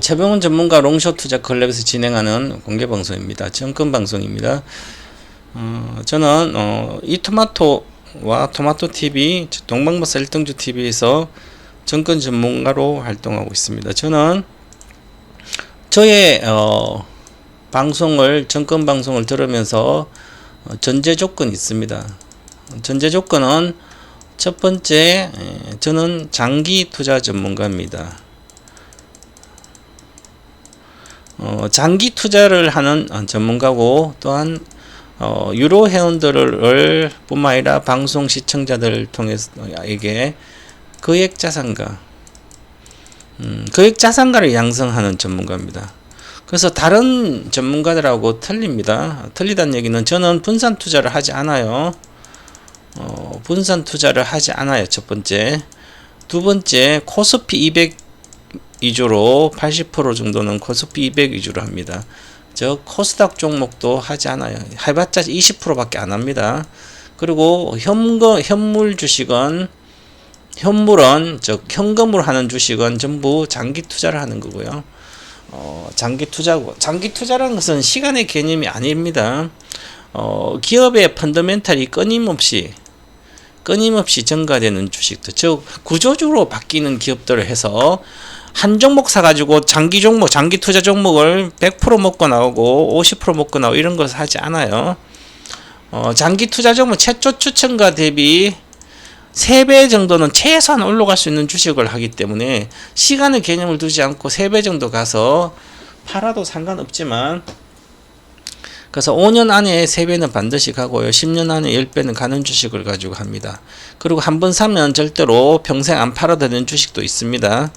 최병훈 전문가 롱숏 투자 클럽에서 진행하는 공개 방송입니다. 정권 방송입니다. 저는 이토마토와 토마토 TV, 동방버스 1등주 TV에서 정권 전문가로 활동하고 있습니다. 저는 저의 정권 방송을 들으면서 전제 조건이 있습니다. 전제 조건은 첫 번째, 저는 장기 투자 전문가입니다. 장기 투자를 하는 전문가고, 또한 유료 회원들을 뿐만 아니라 방송 시청자들을 통해서에게 거액자산가를 양성하는 전문가입니다. 그래서 다른 전문가들하고 틀립니다. 틀리다는 얘기는 저는 분산 투자를 하지 않아요. 첫 번째. 두 번째, 코스피 200 위주로 80% 정도는 코스피 200 위주로 합니다. 저 코스닥 종목도 하지 않아요. 해봤자 20%밖에 안 합니다. 그리고 현물은 현금으로 하는 주식은 전부 장기 투자를 하는 거고요. 장기 투자라는 것은 시간의 개념이 아닙니다. 기업의 펀더멘탈이 끊임없이 증가되는 주식들, 즉 구조적으로 바뀌는 기업들을 해서 한 종목 사가지고 장기 투자 종목을 100% 먹고 나오고 50% 먹고 나오고 이런 것을 하지 않아요. 장기 투자 종목 최초 추천가 대비 3배 정도는 최소한 올라갈 수 있는 주식을 하기 때문에 시간의 개념을 두지 않고 3배 정도 가서 팔아도 상관없지만, 그래서 5년 안에 3배는 반드시 가고요. 10년 안에 10배는 가는 주식을 가지고 합니다. 그리고 한번 사면 절대로 평생 안 팔아도 되는 주식도 있습니다.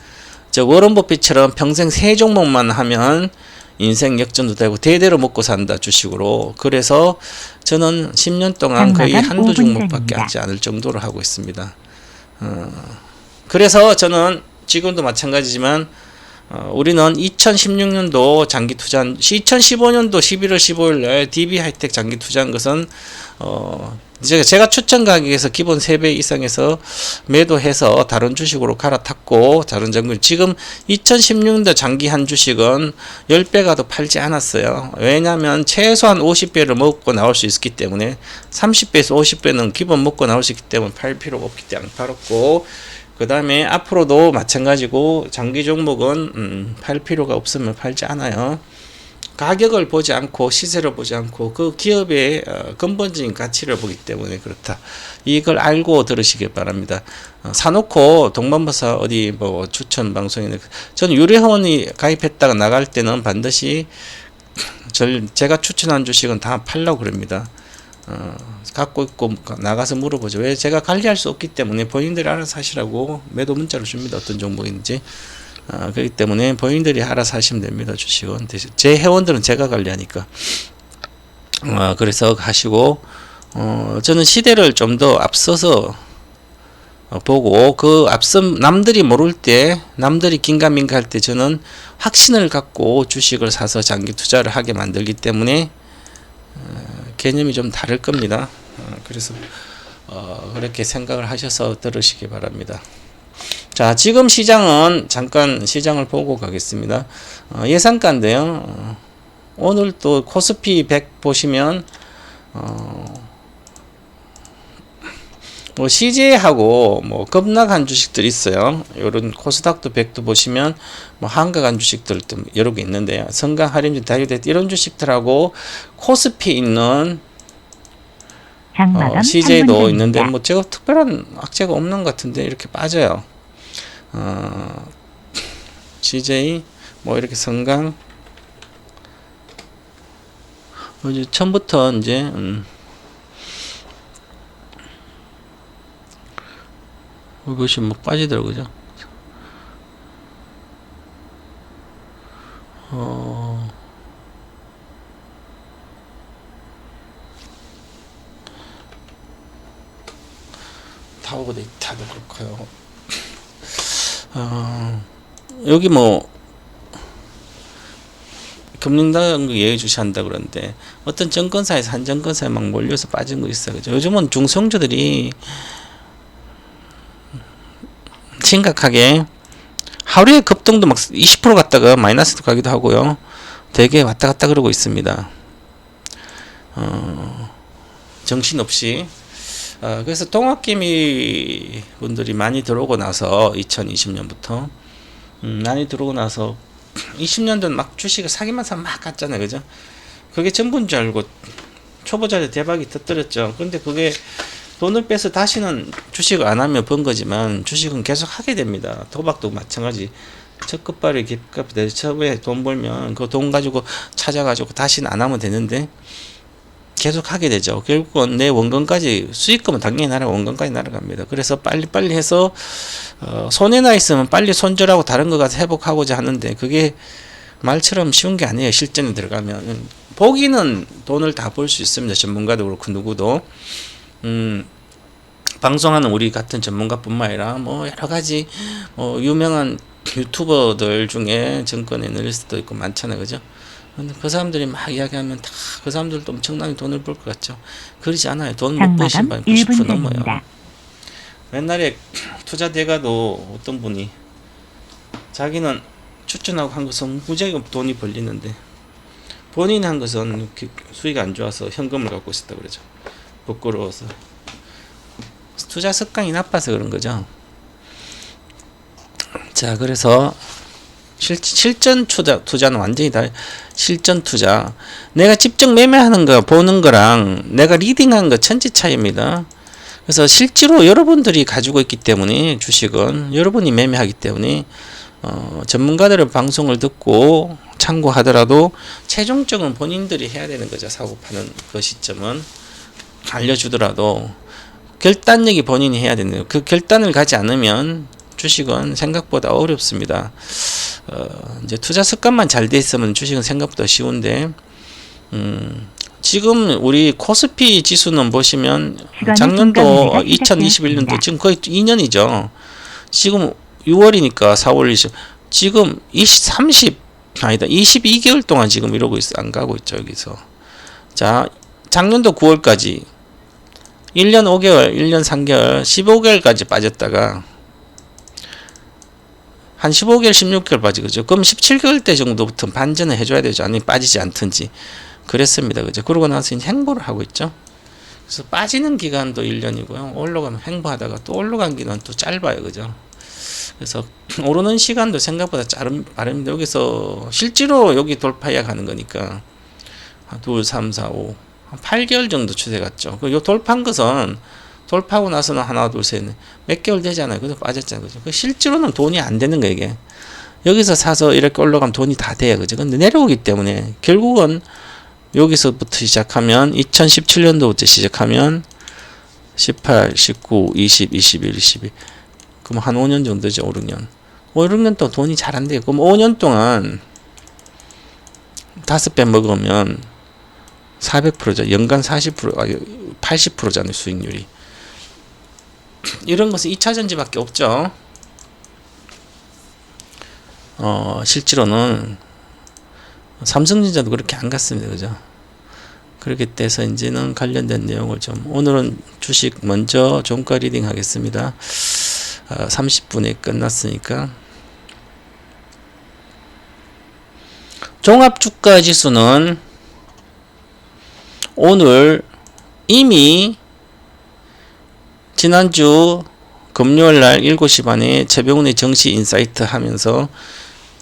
워런 버핏처럼 평생 3종목만 하면 인생 역전도 되고 대대로 먹고 산다, 주식으로. 그래서 저는 10년 동안 거의 한두 종목밖에 하지 않을 정도로 하고 있습니다. 그래서 저는 지금도 마찬가지지만 우리는 2016년도 장기 투자한, 2015년도 11월 15일 날 DB 하이텍 장기 투자한 것은 제가 추천 가격에서 기본 3배 이상에서 매도해서 다른 주식으로 갈아탔고, 다른 정글, 지금 2016년도 장기 한 주식은 10배 가도 팔지 않았어요. 왜냐하면 최소한 50배를 먹고 나올 수 있기 때문에, 30배에서 50배는 기본 먹고 나올 수 있기 때문에 팔 필요가 없기 때문에 팔았고, 그 다음에 앞으로도 마찬가지고 장기 종목은 팔 필요가 없으면 팔지 않아요. 가격을 보지 않고 시세를 보지 않고 그 기업의 근본적인 가치를 보기 때문에 그렇다. 이걸 알고 들으시길 바랍니다. 사놓고 동방버스 어디 추천 방송에, 저는 유료회원이 가입했다가 나갈 때는 반드시 제가 추천한 주식은 다 팔라고 그럽니다. 갖고 있고 나가서 물어보죠. 왜? 제가 관리할 수 없기 때문에 본인들이 알아서 하시라고 매도 문자를 줍니다. 어떤 종목인지. 그렇기 때문에 본인들이 알아서 하시면 됩니다. 주식은. 제 회원들은 제가 관리하니까. 그래서 하시고, 저는 시대를 좀 더 앞서서 보고, 남들이 모를 때, 남들이 긴가민가 할 때 저는 확신을 갖고 주식을 사서 장기 투자를 하게 만들기 때문에 개념이 좀 다를 겁니다. 그래서 그렇게 생각을 하셔서 들으시기 바랍니다. 자, 지금 시장은 잠깐 시장을 보고 가겠습니다. 예상가인데요. 오늘 또 코스피 100 보시면 CJ하고 급락한 주식들이 있어요. 요런 코스닥도 100도 보시면 한가간 주식들도 여러 개 있는데요. 성강, 하림진, 다이오데 이런 주식들하고 코스피 있는 CJ도 있는데 제가 특별한 악재가 없는 것 같은데 이렇게 빠져요. CJ 이렇게 성강 처음부터 이제 이것이 빠지더라고요. 그죠? 다우고데이터도 그렇고요. 여기 금융당국 예의주시한다 그러는데 어떤 증권사에서 한 증권사에 막 몰려서 빠진 거 있어요. 그죠? 요즘은 중성주들이 심각하게 하루에 급등도 막 20% 갔다가 마이너스도 가기도 하고요. 되게 왔다 갔다 그러고 있습니다. 정신없이. 그래서 동학개미 분들이 많이 들어오고 나서 2020년부터 많이 들어오고 나서 20년도는 막 주식을 사기만 사면 막 갔잖아요. 그죠? 그게 전부인 줄 알고 초보자들 대박이 터뜨렸죠. 그런데 그게 돈을 빼서 다시는 주식을 안 하면 번 거지만 주식은 계속 하게 됩니다. 도박도 마찬가지. 첫 끝발이 깃값이 돼서 처음에 돈 벌면 그 돈 가지고 찾아가지고 다시는 안 하면 되는데 계속 하게 되죠. 결국은 내 원금까지 수익금은 당연히 날아가 원금까지 날아갑니다. 그래서 빨리빨리 해서 손에 나 있으면 빨리 손절하고 다른 거 가서 회복하고자 하는데 그게 말처럼 쉬운 게 아니에요. 실전에 들어가면 보기는 돈을 다 벌 수 있습니다. 전문가도 그렇고 누구도 방송하는 우리 같은 전문가뿐만 아니라 뭐 여러 가지 유명한 유튜버들 중에 증권 애널리스트도 있고 많잖아요. 그죠? 근데 그 사람들이 막 이야기하면 다 그 사람들도 엄청나게 돈을 벌 것 같죠. 그러지 않아요. 돈 못 버신 분 90% 넘어요. 옛날에 투자 대가도 어떤 분이 자기는 추천하고 한 것은 무지하게 돈이 벌리는데 본인이 한 것은 수익이 안 좋아서 현금을 갖고 있었다 그러죠. 부끄러워서. 투자 습관이 나빠서 그런 거죠. 자, 그래서 실전 투자는 완전히 다 실전 투자. 내가 직접 매매하는 거 보는 거랑 내가 리딩하는 거 천지 차이입니다. 그래서 실제로 여러분들이 가지고 있기 때문에 주식은 여러분이 매매하기 때문에 전문가들의 방송을 듣고 참고하더라도 최종적은 본인들이 해야 되는 거죠. 사고 파는 그 시점은 알려주더라도 결단력이 본인이 해야 되는 거예요. 그 결단을 가지 않으면 주식은 생각보다 어렵습니다. 이제 투자 습관만 잘 돼 있으면 주식은 생각보다 쉬운데, 지금 우리 코스피 지수는 보시면 작년도 2021년도 지금 거의 2년이죠. 지금 6월이니까 4월 20, 지금 22개월 동안 지금 이러고 있어. 안 가고 있죠, 여기서. 자, 작년도 9월까지 1년 5개월, 1년 3개월, 15개월까지 빠졌다가 한 15개월, 16개월 빠지죠. 그죠? 그럼 17개월 때 정도부터 반전을 해줘야 되죠. 아니, 빠지지 않든지. 그랬습니다. 그죠? 그러고 나서 이제 행보를 하고 있죠. 그래서 빠지는 기간도 1년이고요. 올라가면 행보하다가 또 올라간 기간은 또 짧아요. 그죠? 그래서 오르는 시간도 생각보다 빠릅니다. 여기서 실제로 여기 돌파해야 가는 거니까. 2, 3, 4, 5. 한 8개월 정도 추세 갔죠. 요 돌파한 것은 돌파하고 나서는 하나, 둘, 셋, 몇 개월 되잖아요. 그래서 빠졌잖아요. 그죠? 실제로는 돈이 안 되는 거예요, 이게. 여기서 사서 이렇게 올라가면 돈이 다 돼요. 그죠? 근데 내려오기 때문에 결국은 여기서부터 시작하면 2017년도부터 시작하면 18, 19, 20, 21, 22. 그럼 한 5년 정도죠, 5, 6년. 5, 6년 동안 돈이 잘 안 돼요. 그럼 5년 동안 5배 먹으면 400%죠. 연간 40%, 80%잖아요, 수익률이. 이런 것은 2차전지밖에 없죠. 실제로는 삼성전자도 그렇게 안 갔습니다. 그죠? 그렇게 돼서 이제는 관련된 내용을 좀, 오늘은 주식 먼저 종가 리딩 하겠습니다. 30분에 끝났으니까. 종합주가 지수는 오늘 이미 지난주 금요일날 7시 반에 최병훈의 정시 인사이트 하면서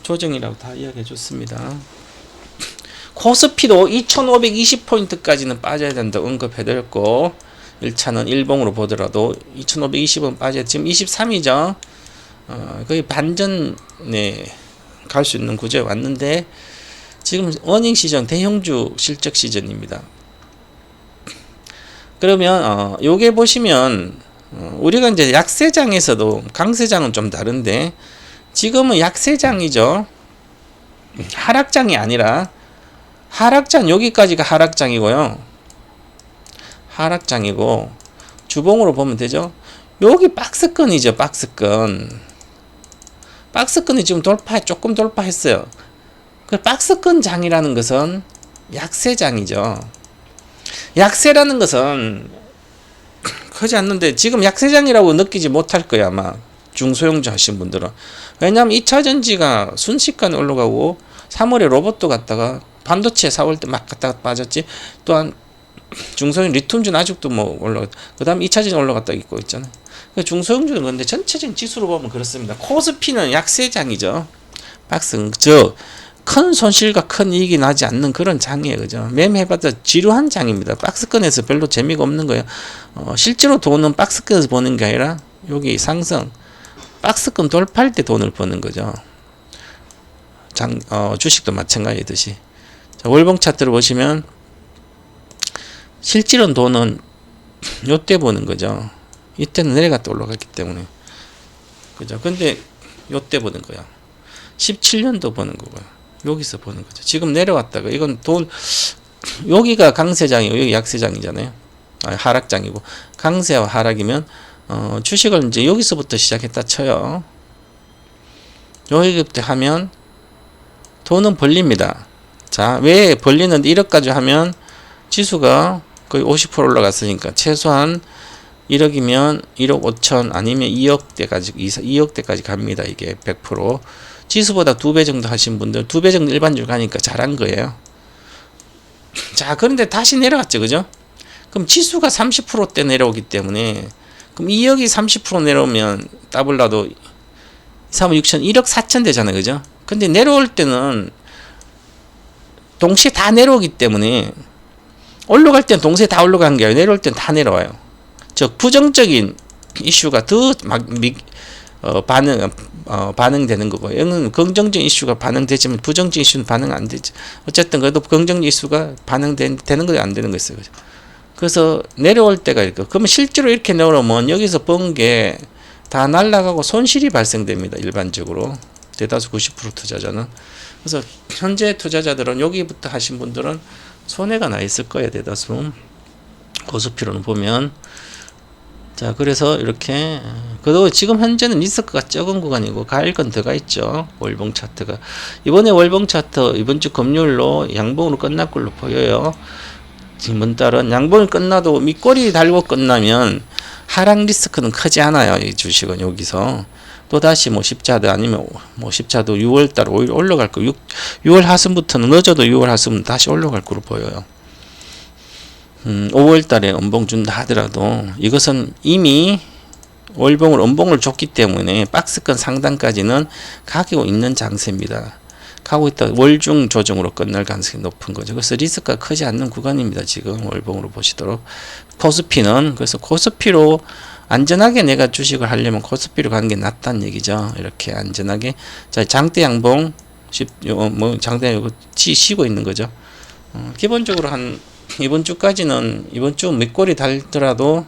조정이라고 다 이야기해 줬습니다. 코스피도 2520포인트까지는 빠져야 된다고 언급해드렸고 1차는 일봉으로 보더라도 2520은 빠져야 지금 23이죠. 거의 반전에 갈 수 있는 구조에 왔는데 지금 어닝 시즌, 대형주 실적 시즌입니다. 그러면 요게 보시면 우리가 이제 약세장에서도 강세장은 좀 다른데 지금은 약세장이죠. 하락장이 아니라 하락장, 여기까지가 하락장이고요. 하락장이고 주봉으로 보면 되죠. 여기 박스권이죠. 박스권. 박스권이 지금 조금 돌파했어요. 그 박스권 장이라는 것은 약세장이죠. 약세라는 것은 크지 않는데 지금 약세장이라고 느끼지 못할 거야 아마. 중소형주 하신 분들은. 왜냐하면 2차전지가 순식간에 올라가고 3월에 로봇도 갔다가 반도체 4월 때 막 갔다가 빠졌지. 또한 중소형 리튬주는 아직도 뭐 올라갔. 그 다음 2차전지 올라갔다 있고 있잖아요. 중소형주는 근데 전체적인 지수로 보면 그렇습니다. 코스피는 약세장이죠. 박스 큰 손실과 큰 이익이 나지 않는 그런 장이에요. 그죠? 매매해봤자 지루한 장입니다. 박스권에서 별로 재미가 없는 거예요. 실제로 돈은 박스권에서 버는 게 아니라 여기 상승 박스권 돌파할 때 돈을 버는 거죠. 주식도 마찬가지듯이. 자, 월봉 차트를 보시면 실질은 돈은 요때 버는 거죠. 이때는 내려갔다 올라갔기 때문에. 그죠? 근데 요때 버는 거야. 17년도 버는 거고요. 여기서 보는 거죠. 지금 내려왔다가 이건 돈 여기가 강세장이고 여기 약세장이잖아요. 하락장이고 강세와 하락이면 주식을 이제 여기서부터 시작했다 쳐요. 여기부터 하면 돈은 벌립니다. 자, 왜 벌리는데 1억까지 하면 지수가 거의 50% 올라갔으니까 최소한 1억이면 1억 5천 아니면 2억대까지 갑니다. 이게 100%. 지수보다 2배 정도 하신 분들 2배 정도 일반적으로 가니까 잘한 거예요. 자, 그런데 다시 내려갔죠. 그죠? 그럼 지수가 30%대 내려오기 때문에 그럼 2억이 30% 내려오면 더블라도 3억 6천 1억 4천 되잖아요. 그죠? 근데 내려올 때는 동시에 다 내려오기 때문에 올라갈 때는 동시에 다 올라가는 게 아니라 내려올 때는 다 내려와요. 즉 부정적인 이슈가 더 막 반응되는 거고요. 긍정적 이슈가 반응되지만 부정적 이슈는 반응 안 되죠. 어쨌든 그래도 긍정적 이슈가 반응되는 거 안 되는 거 있어요. 그래서 내려올 때가 있고, 그러면 실제로 이렇게 내려오면 여기서 번 게 다 날아가고 손실이 발생됩니다. 일반적으로 대다수 90% 투자자는. 그래서 현재 투자자들은 여기부터 하신 분들은 손해가 나 있을 거예요. 대다수 고수피로는 보면. 자, 그래서 이렇게 그리고 지금 현재는 리스크가 적은 구간이고 갈 건 더가 있죠. 월봉 차트가 이번에 월봉 차트 이번 주 금요일로 양봉으로 끝날 걸로 보여요. 이번 달은 양봉이 끝나도 밑꼬리 달고 끝나면 하락 리스크는 크지 않아요. 이 주식은 여기서 또 다시 뭐 10차도 아니면 뭐 10차도 6월 달 오히려 올라갈 거 6월 하순부터는 늦어도 6월 하순은 다시 올라갈 거로 보여요. 5월 달에 음봉 준다 하더라도 이것은 이미 월봉을 음봉을 줬기 때문에 박스권 상단까지는 가고 있는 장세입니다. 가고 있다 월중 조정으로 끝날 가능성이 높은 거죠. 그래서 리스크가 크지 않는 구간입니다. 지금 월봉으로 보시도록. 코스피는 그래서 코스피로 안전하게 내가 주식을 하려면 코스피로 가는 게 낫다는 얘기죠. 이렇게 안전하게. 자, 장대 양봉 뭐 장대 양봉 쉬고 있는 거죠. 기본적으로 한 이번 주까지는 이번 주 밑꼬리 달더라도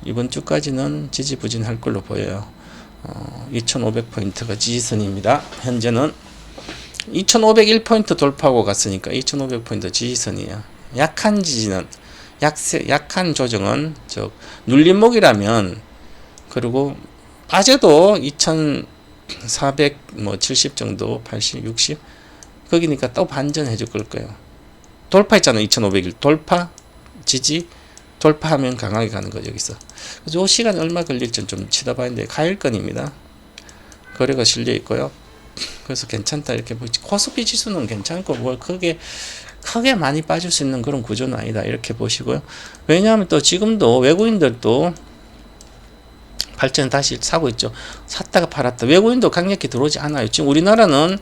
이번 주까지는 지지부진할 걸로 보여요. 2500포인트가 지지선입니다. 현재는 2501포인트 돌파하고 갔으니까 2500포인트 지지선이에요. 약한 지지는 약한 조정은 즉 눌림목이라면 그리고 빠져도 2470 정도 80 60 거기니까 또 반전해 줄 거예요. 돌파했잖아요. 2501 돌파 지지 돌파하면 강하게 가는 거죠. 여기서. 그래서 이 시간 얼마 걸릴지 좀 치다봐야 되는데 가일건입니다. 거래가 실려 있고요. 그래서 괜찮다 이렇게 보지. 코스피 지수는 괜찮고 뭘 크게 많이 빠질 수 있는 그런 구조는 아니다 이렇게 보시고요. 왜냐하면 또 지금도 외국인들도 발전 다시 사고 있죠. 샀다가 팔았다. 외국인도 강력히 들어오지 않아요. 지금 우리나라는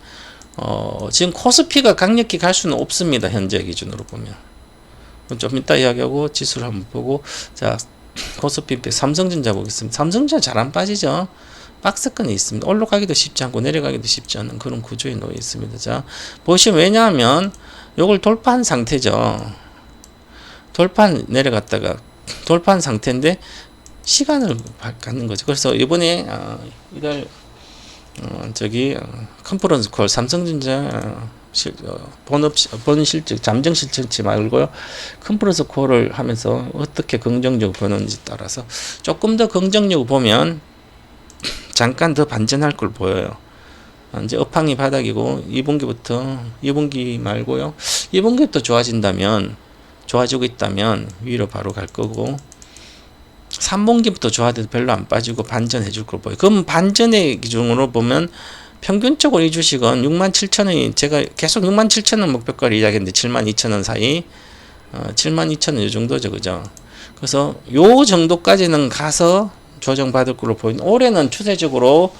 지금 코스피가 강력히 갈 수는 없습니다. 현재 기준으로 보면. 좀 이따 이야기하고 지수를 한번 보고. 자, 코스피 삼성전자 보겠습니다. 삼성전자 잘 안 빠지죠. 박스권이 있습니다. 올라가기도 쉽지 않고 내려가기도 쉽지 않은 그런 구조에 놓여 있습니다. 자, 보시면 왜냐하면 요걸 돌파한 상태죠. 내려갔다가 돌파한 상태인데 시간을 갖는 거죠. 그래서 이번에 이달 컨퍼런스 콜 삼성전자 본 실적 잠정 실적치 말고요. 컨퍼런스 콜을 하면서 어떻게 긍정적으로 보는지 따라서 조금 더 긍정적으로 보면 잠깐 더 반전할 걸 보여요. 이제 업황이 바닥이고 2분기 말고요. 2분기부터 좋아지고 있다면 위로 바로 갈 거고 3분기부터 좋아도 별로 안 빠지고 반전해 줄 걸로 보여요. 그럼 반전의 기준으로 보면 평균적으로 이 주식은 67,000원이 제가 계속 67,000원 목표가를 이야기했는데 72,000원 사이 72,000원 이 정도죠. 그죠? 그래서 요 정도까지는 가서 조정받을 걸로 보이는 올해는 추세적으로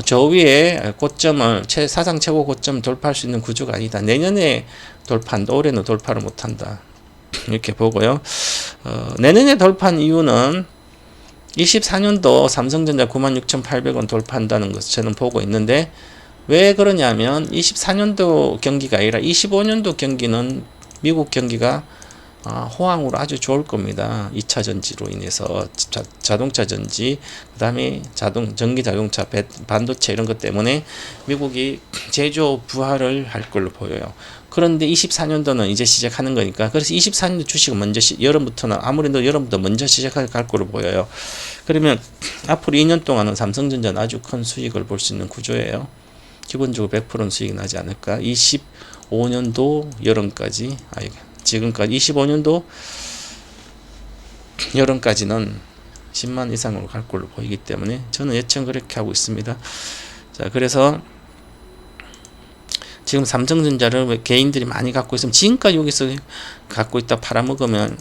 저 위에 고점을 사상 최고 고점 돌파할 수 있는 구조가 아니다. 내년에 돌파한다. 올해는 돌파를 못한다. 이렇게 보고요. 내년에 돌파한 이유는 24년도 삼성전자 96,800원 돌파한다는 것을 저는 보고 있는데 왜 그러냐면 24년도 경기가 아니라 25년도 경기는 미국 경기가 호황으로 아주 좋을 겁니다. 2차 전지로 인해서 자동차 전지, 그 다음에 전기 자동차, 반도체 이런 것 때문에 미국이 제조 부활을 할 걸로 보여요. 그런데 24년도는 이제 시작하는 거니까 그래서 24년도 주식은 먼저 여름부터는 아무래도 여름부터 먼저 시작할 걸로 보여요. 그러면 앞으로 2년 동안은 삼성전자는 아주 큰 수익을 볼 수 있는 구조예요. 기본적으로 100%는 수익이 나지 않을까. 25년도 여름까지 지금까지 25년도 여름까지는 10만 이상으로 갈 걸로 보이기 때문에 저는 예측 그렇게 하고 있습니다. 자, 그래서 지금 삼성전자를 개인들이 많이 갖고 있으면 지금까지 여기서 갖고 있다 팔아먹으면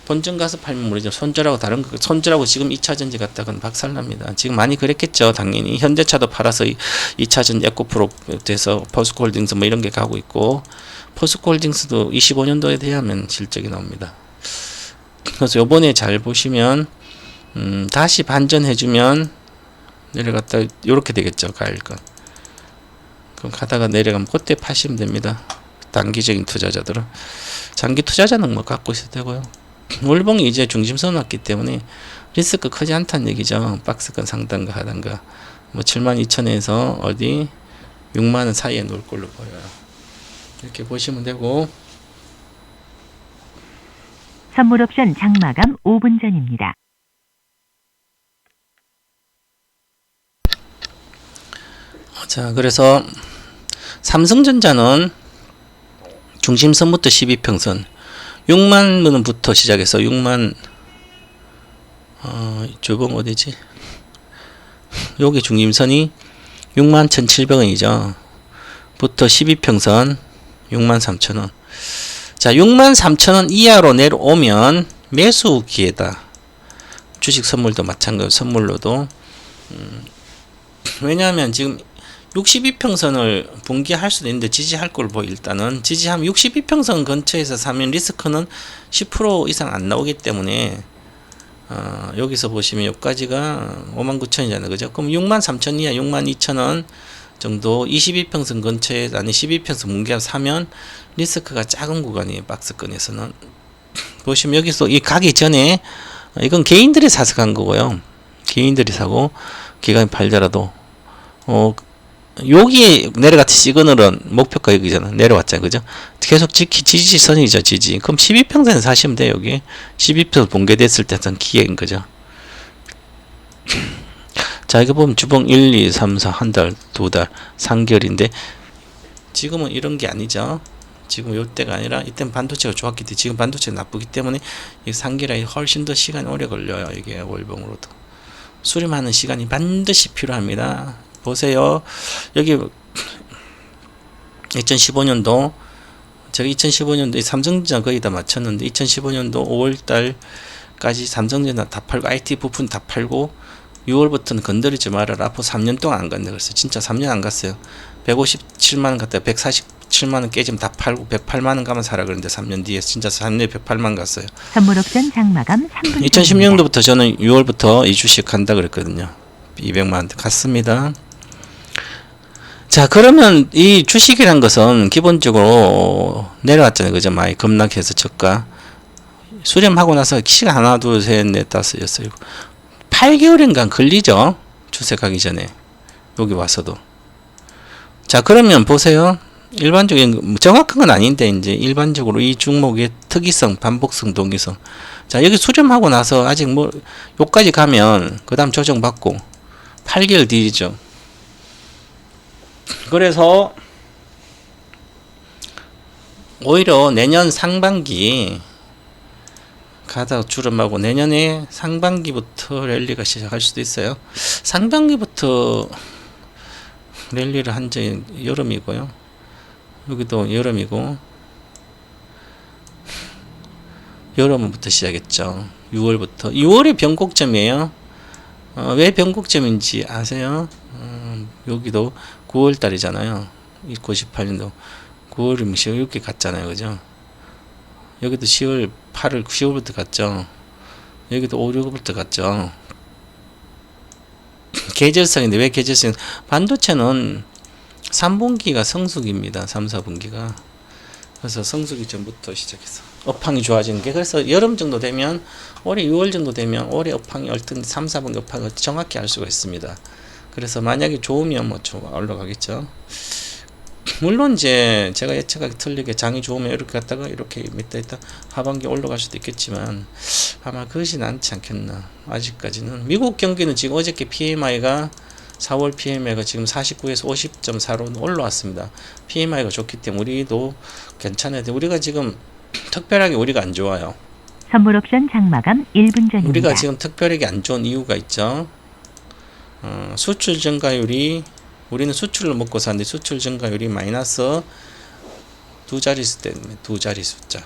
본전 가서 팔면 모르죠. 손절하고 다른 거 손절하고 지금 2차 전지 갔다가는 박살납니다. 지금 많이 그랬겠죠. 당연히 현대차도 팔아서 2차 전지 에코프로 돼서 포스코홀딩스 뭐 이런 게 가고 있고 포스코홀딩스도 25년도에 대하면 실적이 나옵니다. 그래서 요번에 잘 보시면 다시 반전해주면 내려갔다 이렇게 되겠죠. 가일건. 그럼 가다가 내려가면 그때 파시면 됩니다. 단기적인 투자자들은. 장기 투자자는 뭐 갖고 있어도 되고요. 월봉이 이제 중심선 왔기 때문에 리스크 크지 않다는 얘기죠. 박스권 상단가 하단가 뭐 72,000원에서 어디 6만원 사이에 놓을 걸로 보여요. 이렇게 보시면 되고 선물 옵션 장마감 5분 전입니다. 자, 그래서 삼성전자는 중심선부터 12평선 6만 원부터 시작해서 6만 조봉 어디지? 여기 중심선이 6만 1,700원이죠. 부터 12평선 6만 3천원. 자, 6만 3천원 이하로 내려오면 매수 기회다. 주식 선물도 마찬가지로 선물로도 왜냐하면 지금 62평선을 붕괴할 수도 있는데 지지할 걸 보여. 일단은 지지하면 62평선 근처에서 사면 리스크는 10% 이상 안 나오기 때문에 여기서 보시면 여기까지가 59,000이잖아요. 그죠? 그럼 63,000 이하 62,000원 정도 22평선 근처에 아니 12평선 붕괴 사면 리스크가 작은 구간이에요. 박스권에서는 보시면 여기서 이 가기 전에 이건 개인들이 사서 간 거고요. 개인들이 사고 기관이 팔더라도 여기 내려갔던 시그널은 목표가 여기잖아. 내려왔잖아. 그죠? 계속 지지선이죠. 지지. 그럼 12평선에 사시면 돼요. 여기 12평선 붕괴됐을 때는 기회인 거죠. 자, 이거 보면 주봉 1, 2, 3, 4 한 달, 두 달, 3개월인데 지금은 이런 게 아니죠. 지금 요때가 아니라 이때는 반도체가 좋았기 때문에 지금 반도체가 나쁘기 때문에 이 3개월이 훨씬 더 시간이 오래 걸려요. 이게 월봉으로도. 수렴하는 시간이 반드시 필요합니다. 보세요. 여기 2015년도 제가 2015년도에 삼성전자 거의 다 맞췄는데 2015년도 5월달까지 삼성전자 다 팔고 IT 부품 다 팔고 6월부터는 건드리지 말아라. 앞으로 3년 동안 안 간다 그랬어요. 진짜 3년 안 갔어요. 157만원 갔다가 147만원 깨지면 다 팔고 108만원 가면 사라 그랬는데 3년 뒤에 진짜 3년에 108만 갔어요. 선물 옵션 장마감 3분 2016년도부터 저는 6월부터 이 주식 간다 그랬거든요. 200만원 갔습니다. 자, 그러면 이 주식이란 것은 기본적으로 내려왔잖아요. 그죠? 많이 급락해서 저가 수렴하고 나서 시간 하나, 둘, 셋, 넷, 다섯, 여섯, 일곱 8개월인가 걸리죠. 추세가기 전에 여기 와서도. 자, 그러면 보세요. 일반적인 정확한 건 아닌데 이제 일반적으로 이 종목의 특이성, 반복성, 동기성. 자, 여기 수렴하고 나서 아직 뭐 요까지 가면 그 다음 조정받고 8개월 뒤죠. 그래서 오히려 내년 상반기 가다가 주름하고 내년에 상반기부터 랠리가 시작할 수도 있어요. 상반기부터 랠리를 한 지 여름이고요. 여기도 여름이고 여름부터 시작했죠. 6월부터. 6월이 변곡점이에요. 왜 변곡점인지 아세요? 여기도 9월 달이잖아요. 98년도 9월이면 10월 이렇게 갔잖아요. 그죠? 여기도 10월 8월 10월부터 갔죠. 여기도 5, 6월부터 갔죠. 계절성인데 왜 계절성? 반도체는 3분기가 성수기입니다. 3, 4분기가. 그래서 성수기 전부터 시작해서 업황이 좋아지는 게, 그래서 여름 정도 되면 올해 6월 정도 되면 올해 업황이 어떤 3, 4분기 업황을 정확히 알 수가 있습니다. 그래서 만약에 좋으면 뭐 올라가겠죠. 물론 이제 제가 예측하기 틀리게 장이 좋으면 이렇게 갔다가 이렇게 밑에 있다 하반기 올라갈 수도 있겠지만 아마 그러진 않지 않겠나. 아직까지는 미국 경기는 지금 어저께 PMI가 4월 PMI가 지금 49에서 50.4로 올라왔습니다. PMI가 좋기 때문에 우리도 괜찮아야 돼. 우리가 지금 특별하게 우리가 안 좋아요. 선물 옵션 장마감 1분 전입니다. 우리가 지금 특별하게 안 좋은 이유가 있죠. 수출 증가율이, 우리는 수출을 먹고 사는데 수출 증가율이 마이너스 두 자릿수 때문에, 두 자릿 숫자.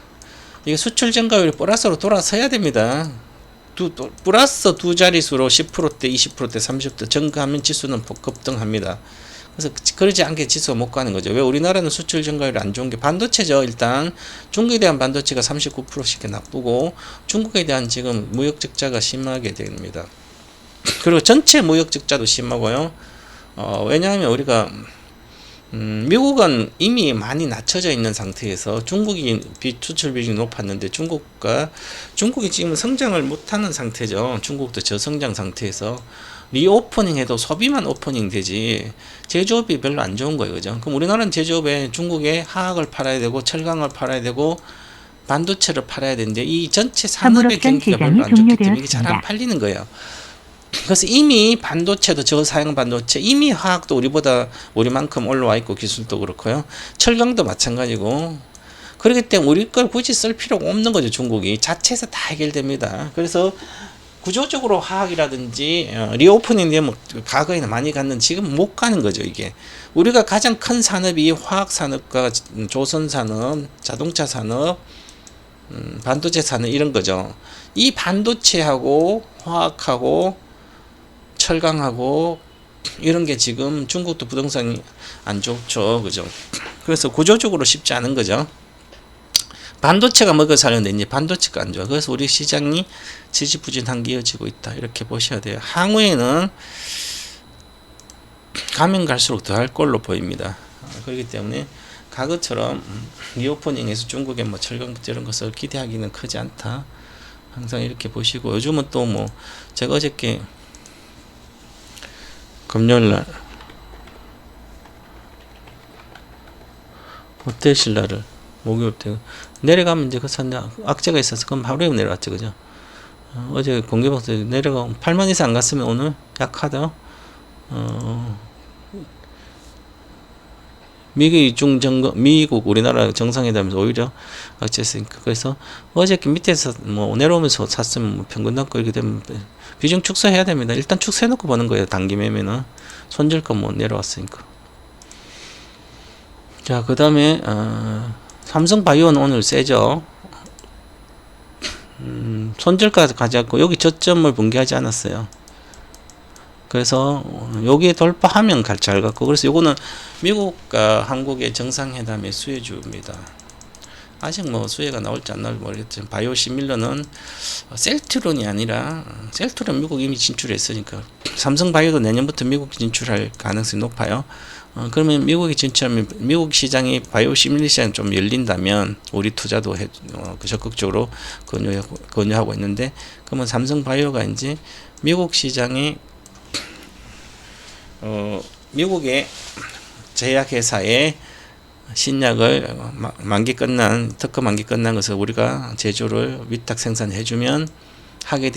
이게 수출 증가율이 플러스로 돌아서야 됩니다. 플러스 두 자릿수로 10%대, 20%대, 30% 증가하면 지수는 급등합니다. 그래서 그러지 않게 지수가 못 가는 거죠. 왜 우리나라는 수출 증가율이 안 좋은 게 반도체죠. 일단 중국에 대한 반도체가 39%씩 나쁘고 중국에 대한 지금 무역 적자가 심하게 됩니다. 그리고 전체 무역 적자도 심하고요. 왜냐하면 우리가 미국은 이미 많이 낮춰져 있는 상태에서 중국이 수출 비중이 높았는데 중국이 지금 성장을 못하는 상태죠. 중국도 저성장 상태에서 리오퍼닝 해도 소비만 오퍼닝 되지 제조업이 별로 안 좋은 거예요. 그죠? 그럼 우리나라는 제조업에 중국에 화학을 팔아야 되고 철강을 팔아야 되고 반도체를 팔아야 되는데 이 전체 산업의 경기가 별로 안 좋기 때문에 이게 잘 안 팔리는 거예요. 그래서 이미 반도체도 저사양 반도체, 이미 화학도 우리만큼 올라와 있고 기술도 그렇고요. 철강도 마찬가지고. 그렇기 때문에 우리 걸 굳이 쓸 필요가 없는 거죠. 중국이 자체에서 다 해결됩니다. 그래서 구조적으로 화학이라든지 리오프닝 되면 과거에는 많이 갔는데 지금 못 가는 거죠. 이게 우리가 가장 큰 산업이 화학 산업과 조선 산업, 자동차 산업, 반도체 산업 이런 거죠. 이 반도체하고 화학하고 철강하고 이런 게 지금 중국도 부동산이 안 좋죠. 그죠? 그래서 구조적으로 쉽지 않은 거죠. 반도체가 먹여 살렸는데 이제 반도체가 안 좋아. 그래서 우리 시장이 지지부진한 게 이어지고 있다. 이렇게 보셔야 돼요. 향후에는 가면 갈수록 더 할 걸로 보입니다. 그렇기 때문에 과거처럼 리오퍼닝에서 중국의 뭐 철강 이런 것을 기대하기는 크지 않다. 항상 이렇게 보시고, 요즘은 또 뭐 제가 어저께 금요일날 호텔 신라를 목요일 때 내려가면 이제 그 산에 악재가 있어서 그럼 하루에 내려왔죠. 그죠? 어제 공개방송 내려가 8만 이상 안 갔으면 오늘 약하다. 미국 우리나라 정상회담에서 오히려 악재했으니까. 그래서 어저께 밑에서 뭐 내려오면서 샀으면 뭐 평균 남고 이렇게 되면 비중 축소해야 됩니다. 일단 축소해놓고 보는 거예요. 단기 매매는 손절 거 뭐 내려왔으니까. 자, 그 다음에 삼성바이오는 오늘 세죠. 손절가지 가져갔고 여기 저점을 붕괴하지 않았어요. 그래서 여기에 돌파하면 잘 갔고, 그래서 요거는 미국과 한국의 정상회담의 수혜주입니다. 아직 뭐 수혜가 나올지 안 나올지 모르겠지만 바이오시밀러는 셀트론이 아니라, 셀트론 미국 이미 진출했으니까 삼성바이오도 내년부터 미국 진출할 가능성이 높아요. 그러면 미국이 진출하면 미국 시장이 바이오시밀러 시장이 좀 열린다면 우리 투자도 적극적으로 권유하고 있는데, 그러면 삼성바이오가 이제 미국 시장에 미국의 제약회사에 신약을 특허 만기 끝난 것을 우리가 제조를 위탁 생산해주면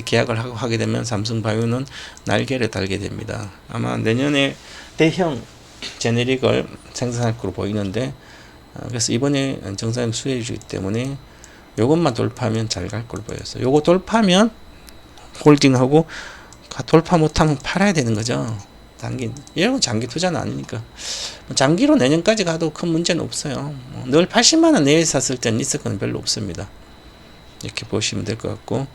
계약을 하게 되면 삼성바이오는 날개를 달게 됩니다. 아마 내년에 대형 제네릭을 생산할 것으로 보이는데, 그래서 이번에 정상 수혜주이기 때문에 요것만 돌파하면 잘 갈 걸 보여서 요거 돌파하면 홀딩하고 돌파 못하면 팔아야 되는 거죠. 이런 장기 투자는 아니니까. 장기로 내년까지 가도 큰 문제는 없어요. 늘 80만원 내에 샀을 땐 리스크는 별로 없습니다. 이렇게 보시면 될 것 같고.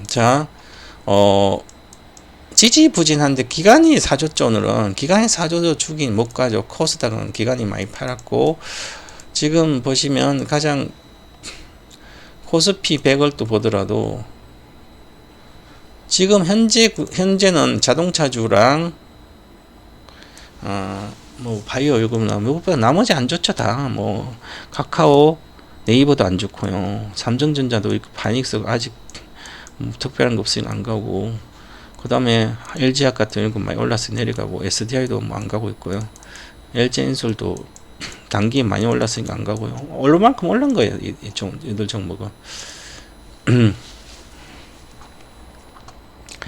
자, 지지부진한데 기관이 사줬죠. 오늘은 기관이 사줘도 주긴 못 가죠. 코스닥은 기관이 많이 팔았고, 지금 보시면 가장 코스피 100을 또 보더라도 지금 현재는 자동차주랑 뭐 바이오 요금 무엇보다 나머지 안 좋죠. 다 뭐 카카오, 네이버도 안 좋고요. 삼성전자도 반익서 아직 특별한 거 없으니 안 가고, 그 다음에 LG학 같은 거 많이 올라서 내려가고, SDI도 뭐 안 가고 있고요. LG엔솔도 단기 많이 올랐으니까 안 가고요. 얼마만큼 올란 거예요, 이들 종목은.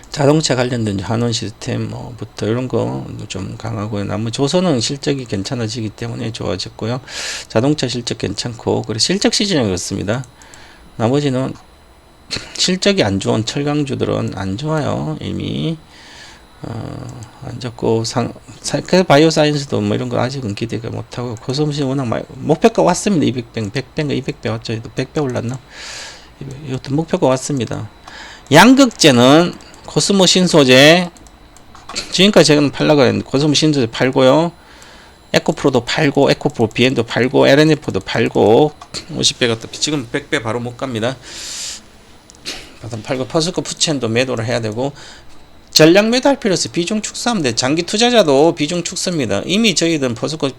자동차 관련된 한원 시스템 뭐부터 이런 거 좀 강하고요. 나머지 조선은 실적이 괜찮아지기 때문에 좋아졌고요. 자동차 실적 괜찮고, 그리고 실적 시즌이 그렇습니다. 나머지는 실적이 안 좋은 철강주들은 안 좋아요. 이미 안 좋고, 바이오 사이언스도 뭐 이런 거 아직은 기대가 못하고, 코스모시 워낙 목표가 왔습니다. 200배, 100배인가 200배 왔죠. 100배 올랐나? 이것도 목표가 왔습니다. 양극재는 코스모 신소재, 지금까지 제가 팔라고 했는데 코스모 신소재 팔고요. 에코프로도 팔고, 에코프로 BN도 팔고, LNF도 팔고, 50배 갔다 지금 100배 바로 못 갑니다. 팔고, 퍼스코 푸첸도 매도를 해야 되고, 전략 매도 할 필요 없어요. 비중 축소하면 돼. 장기 투자자도 비중 축소입니다. 이미 저희들은 퍼스코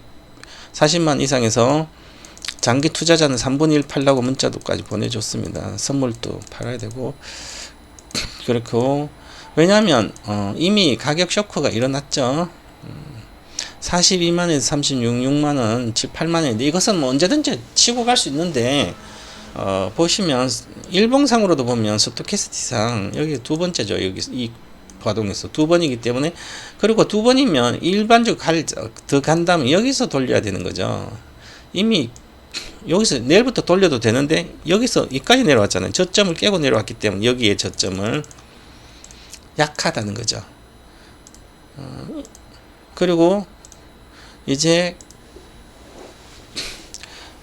40만 이상에서 장기 투자자는 3분의 1 팔라고 문자도까지 보내줬습니다. 선물도 팔아야 되고, 그렇고, 왜냐하면 이미 가격 쇼크가 일어났죠. 42만에서 36만원, 7, 8만원인데 이것은 뭐 언제든지 치고 갈 수 있는데, 보시면 일봉상으로도 보면 스토캐스틱상 여기 두 번째죠. 여기 이 과동에서 두 번이기 때문에, 그리고 두 번이면 일반적으로 더 간다면 여기서 돌려야 되는 거죠. 이미 여기서 내일부터 돌려도 되는데 여기서 여기까지 내려왔잖아요. 저점을 깨고 내려왔기 때문에 여기에 저점을 약하다는 거죠. 그리고 이제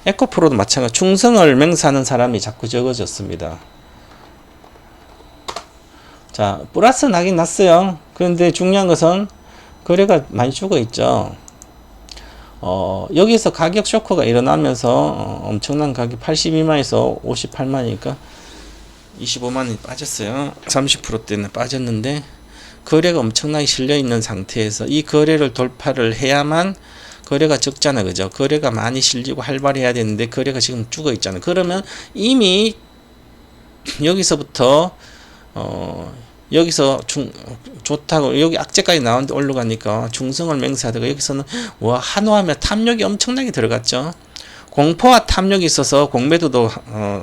에코프로도 마찬가지, 충성을 맹세하는 사람이 자꾸 적어졌습니다. 자, 플러스 나긴 났어요. 그런데 중요한 것은 거래가 많이 죽어 있죠. 여기서 가격 쇼크가 일어나면서 엄청난 가격 82만에서 58만이니까 25만이 빠졌어요. 30%대는 빠졌는데, 거래가 엄청나게 실려 있는 상태에서 이 거래를 돌파를 해야만, 거래가 적잖아, 그죠? 거래가 많이 실리고 활발해야 되는데 거래가 지금 죽어 있잖아. 그러면 이미 여기서부터 여기서 좋다고 여기 악재까지 나오는데 올라가니까 중성을 맹세하다가 여기서는 와, 한화하면 탐욕이 엄청나게 들어갔죠. 공포와 탐욕이 있어서 공매도도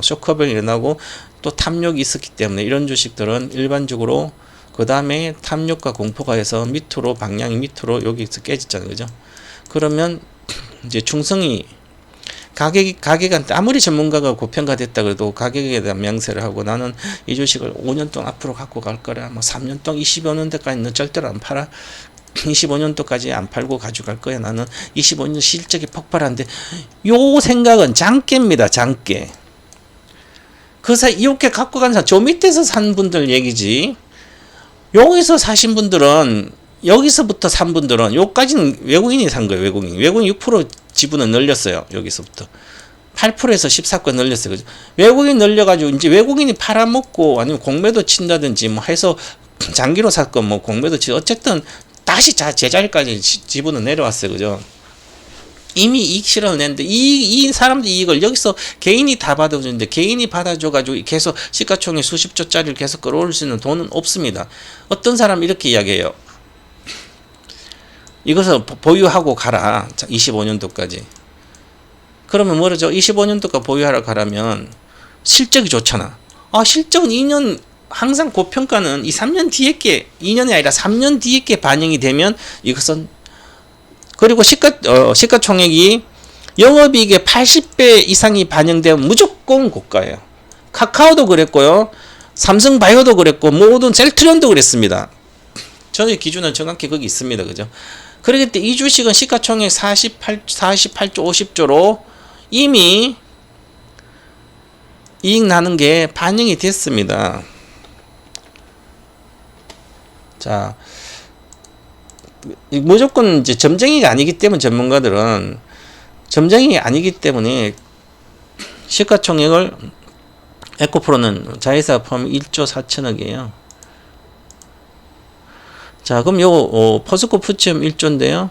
쇼크업이 일어나고 또 탐욕이 있었기 때문에 이런 주식들은 일반적으로 그 다음에 탐욕과 공포가 해서 밑으로, 방향이 밑으로 여기서 깨졌잖아요, 그죠? 그러면 이제 중성이 가격한테 아무리 전문가가 고평가됐다 그래도 가격에 대한 명세를 하고, 나는 이 주식을 5년 동안 앞으로 갖고 갈 거라, 뭐 3년 동안 25년도까지는 절대로 안 팔아, 25년도까지 안 팔고 가져갈 거야, 나는 25년 실적이 폭발한데, 요 생각은 장깨입니다. 장깨. 그 사이 이렇게 갖고 간 사람, 저 밑에서 산 분들 얘기지, 여기서 사신 분들은, 여기서부터 산 분들은, 요까지는 외국인이 산 거예요. 외국인 6% 지분은 늘렸어요. 여기서부터 8%에서 14% 늘렸어요. 그죠? 외국인 늘려가지고 이제 외국인이 팔아먹고 아니면 공매도 친다든지 뭐 해서 장기로 샀건 뭐 공매도 치, 어쨌든 다시 제자리까지 지분은 내려왔어요. 그죠? 이미 이익 실현을 냈는데 이 사람들 이익을 여기서 개인이 다 받아주는데, 개인이 받아줘가지고 계속 시가총액 수십조짜리를 계속 끌어올 수 있는 돈은 없습니다. 어떤 사람이 이렇게 이야기해요. 이것을 보유하고 가라. 25년도까지. 그러면 뭐죠? 25년도까지 보유하러 가라면 실적이 좋잖아. 실적은 2년, 항상 고평가는 이 3년 뒤에 게, 2년이 아니라 3년 뒤에 게 반영이 되면 이것은, 그리고 시가총액이 영업이익의 80배 이상이 반영되면 무조건 고가예요. 카카오도 그랬고요. 삼성바이오도 그랬고 모든 셀트리온도 그랬습니다. 저희 기준은 정확히 거기 있습니다. 그죠? 그렇기 때문에 이 주식은 시가총액 48조 50조로 이미 이익 나는 게 반영이 됐습니다. 자, 무조건 이제 점쟁이가 아니기 때문에 전문가들은 점쟁이 아니기 때문에 시가총액을 에코프로는 자회사 포함 1조 4천억이에요. 자, 그럼 요 포스코 푸치엄 1조인데요.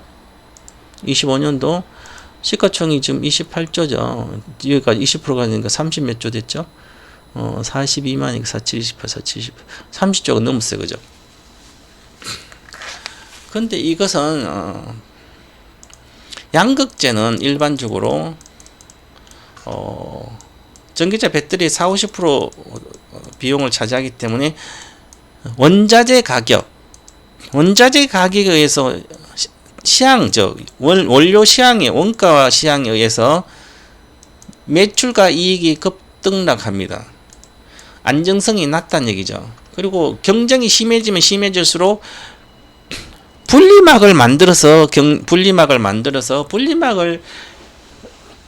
25년도 시가총액이 지금 28조죠. 여기까지 20%가 되니까 30 몇 조 됐죠. 42만이니까 470, 470, 30조가 넘었어요. 그죠? 근데 이것은 양극재는 일반적으로 전기차 배터리 40-50% 비용을 차지하기 때문에 원자재 가격에 의해서 원료 시향의 원가와 시향에 의해서 매출과 이익이 급등락합니다. 안정성이 낮다는 얘기죠. 그리고 경쟁이 심해지면 심해질수록 분리막을 만들어서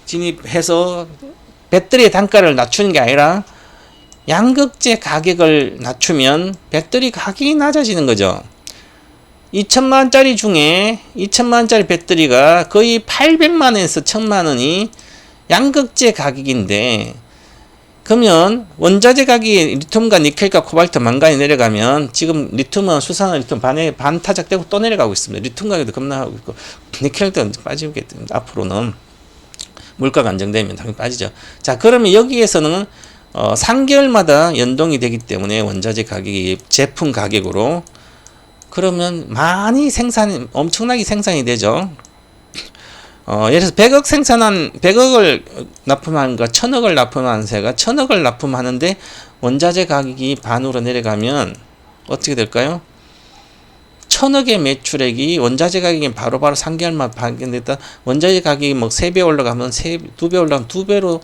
진입해서 배터리의 단가를 낮추는 게 아니라 양극재 가격을 낮추면 배터리 가격이 낮아지는 거죠. 2천만원짜리 중에 2천만원짜리 배터리가 거의 800만원에서 1000만원이 양극재 가격인데, 그러면 원자재 가격이 리튬과 니켈과 코발트, 망간이 내려가면 지금 리튬은 수산화 리튬 반타작되고 또 내려가고 있습니다. 리튬 가격도 급락하고 있고 니켈도 빠지게 됩니다. 앞으로는 물가가 안정되면 당연히 빠지죠. 자, 그러면 여기에서는 3개월마다 연동이 되기 때문에 원자재 가격이 제품 가격으로, 그러면 엄청나게 생산이 되죠. 예를 들어서 100억을 납품한 거 1000억을 납품한 새가 1000억을 납품하는데 원자재 가격이 반으로 내려가면 어떻게 될까요? 1000억의 매출액이 원자재 가격이 바로바로 3개월만 반영됐다. 원자재 가격이 뭐 3배 올라가면 2배 올라가면 2배로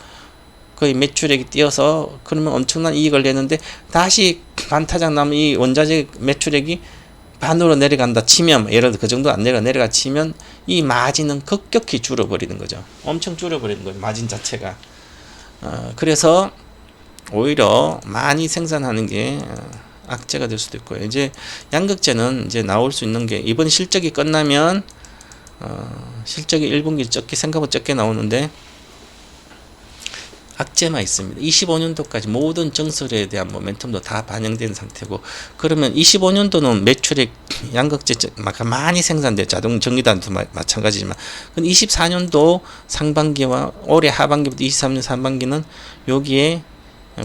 거의 매출액이 뛰어서, 그러면 엄청난 이익을 내는데 다시 반타작 나면 이 원자재 매출액이 반으로 내려간다 치면, 예를 들어 그 정도 안 내려가 치면 이 마진은 급격히 줄어버리는 거죠. 엄청 줄어버리는 거죠. 마진 자체가. 그래서 오히려 많이 생산하는 게 악재가 될 수도 있고요. 이제 양극재는 이제 나올 수 있는 게, 이번 실적이 끝나면 실적이 1분기 생각보다 적게 나오는데 악재만 있습니다. 25년도까지 모든 정설에 대한 모멘텀도 다 반영된 상태고, 그러면 25년도는 매출액 양극재 많이 생산돼, 전기단도 마찬가지지만, 24년도 상반기와 올해 하반기부터 23년 상반기는 여기에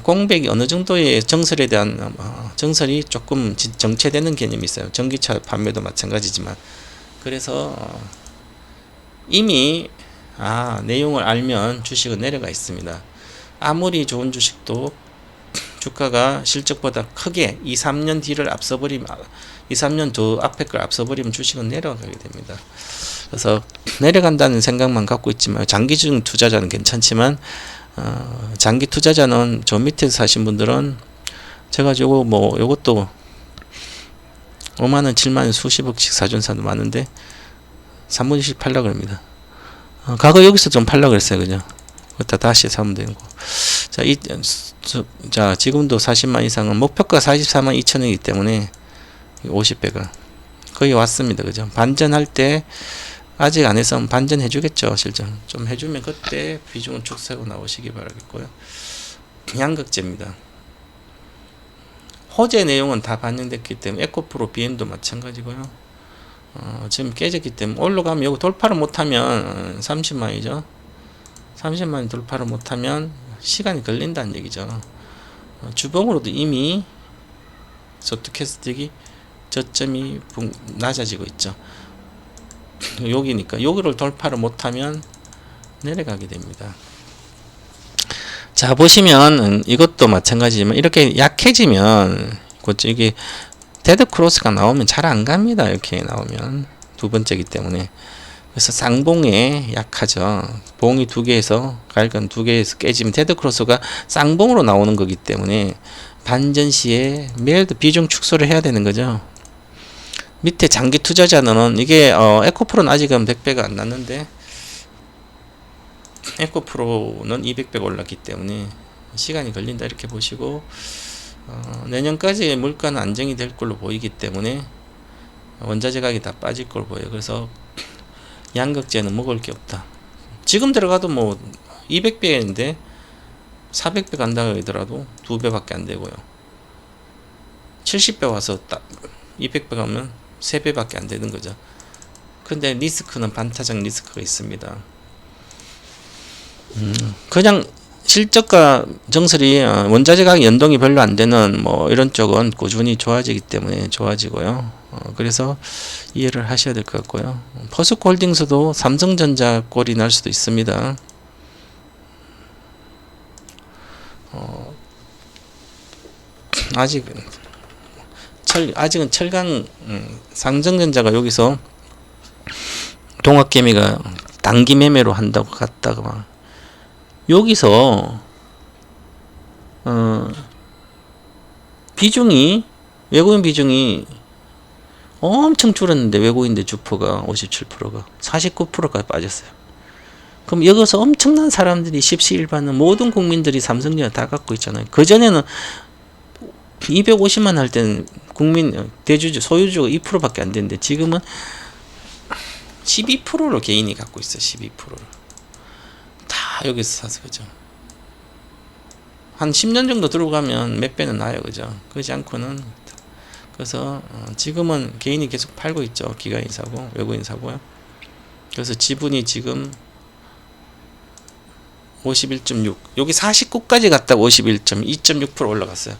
공백이 어느 정도의 정설에 대한 정설이 조금 정체되는 개념이 있어요. 전기차 판매도 마찬가지지만. 그래서 이미 내용을 알면 주식은 내려가 있습니다. 아무리 좋은 주식도 주가가 실적보다 크게 2-3년 뒤를 앞서버리면, 2-3년 더 앞에 걸 앞서버리면 주식은 내려가게 됩니다. 그래서 내려간다는 생각만 갖고 있지만, 장기적 투자자는 괜찮지만 장기 투자자는 저 밑에 사신 분들은 제가 요것도 5만원 7만원 수십억씩 사준 사람도 많은데 3분의 1씩 팔려고 합니다. 과거 여기서 좀 팔려고 그랬어요. 그죠? 그것도 다시 사면 되고. 자, 지금도 40만 이상은 목표가 44만 2천원이기 때문에 50배가 거의 왔습니다. 그죠? 반전할 때 아직 안 해서 반전 해주겠죠. 실전 좀 해주면 그때 비중을 쭉 세고 나오시기 바라겠고요. 양극재입니다. 호재 내용은 다 반영됐기 때문에 에코프로 BM도 마찬가지고요. 지금 깨졌기 때문에 올라가면, 여기 돌파를 못하면 30만이죠. 30만 돌파를 못하면 시간이 걸린다는 얘기죠. 주봉으로도 이미 소트캐스틱이 저점이 낮아지고 있죠. 여기니까 여기를 돌파를 못하면 내려가게 됩니다. 자, 보시면 이것도 마찬가지지만 이렇게 약해지면 이게 데드 크로스가 나오면 잘 안 갑니다. 이렇게 나오면 두 번째이기 때문에. 그래서 쌍봉에 약하죠. 봉이 두 개에서 갈근 두 개에서 깨지면 데드크로스가 쌍봉으로 나오는 거기 때문에 반전 시에 매일도 비중 축소를 해야 되는 거죠. 밑에 장기 투자자는 이게 에코프로는 아직은 100배가 안 났는데 에코프로는 200배가 올랐기 때문에 시간이 걸린다 이렇게 보시고 내년까지 물가는 안정이 될 걸로 보이기 때문에 원자재 가격이 다 빠질 걸 보여요. 그래서 양극재는 먹을 게 없다. 지금 들어가도 뭐 200배인데 400배 간다 하더라도 2배밖에 안 되고요. 70배 와서 딱 200배 가면 3배밖에 안 되는 거죠. 근데 리스크는 반타작 리스크가 있습니다. 그냥 실적과 정설이 원자재 가격 연동이 별로 안 되는 뭐 이런 쪽은 꾸준히 좋아지기 때문에 좋아지고요. 그래서 이해를 하셔야 될 것 같고요. 포스코홀딩스도 삼성전자 꼴이 날 수도 있습니다. 아직은 철강 삼성전자가 여기서 동학개미가 단기 매매로 한다고 갔다가 막 여기서 비중이 외국인 비중이 엄청 줄었는데 외국인들 주포가 57%가 49%까지 빠졌어요. 그럼 여기서 엄청난 사람들이 십시일반은 모든 국민들이 삼성전자 다 갖고 있잖아요. 그 전에는 250만 할 때는 국민 대주주 소유주가 2%밖에 안 되는데 지금은 12%로 개인이 갖고 있어요. 12%를 다 여기서 사서 그죠. 한 10년 정도 들어가면 몇 배는 나요, 그죠. 그렇지 않고는 그래서 지금은 개인이 계속 팔고 있죠. 기관이 사고 외국인 사고요. 그래서 지분이 지금 51.6 여기 49까지 갔다가 51.2.6% 올라갔어요.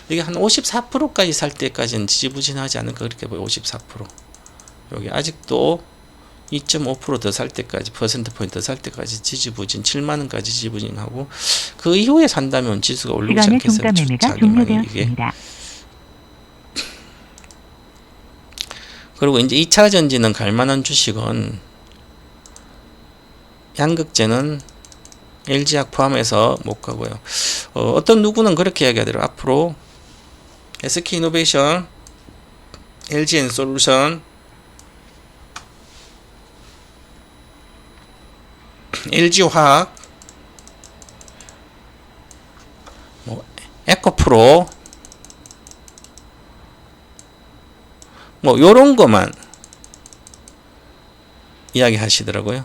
이게 한 54%까지 살 때까지는 지지부진하지 않을까 그렇게 보여. 54% 여기 아직도 2.5% 더 살 때까지 퍼센트 포인트 더 살 때까지 지지부진 7만원까지 지지부진하고 그 이후에 산다면 지수가 오르지 않겠어요. 시간의 종가 매매가 종료되었습니다. 그리고 이제 2차 전지는 갈만한 주식은 양극재는 LG화학 포함해서 못 가고요. 어떤 누구는 그렇게 이야기하더라고요. 앞으로 SK이노베이션, LG엔솔루션, LG화학, 뭐 에코프로, 뭐 요런 것만 이야기 하시더라고요.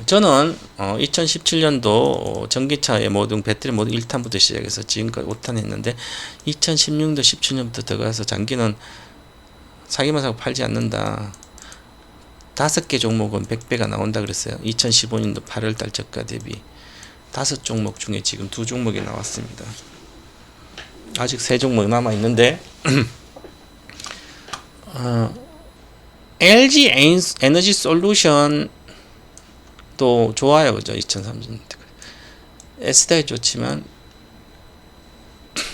저는 2017년도 전기차의 모든 배터리 모든 1탄부터 시작해서 지금까지 5탄 했는데 2016년 17년부터 들어가서 장기는 사기만 사고 팔지 않는다. 5개 종목은 100배가 나온다 그랬어요. 2015년도 8월달 저가 대비 5종목 중에 지금 2종목이 나왔습니다. 아직 3종목 남아 있는데 LG 에너지 솔루션 또 좋아요, 그죠? 2030년 SDI 좋지만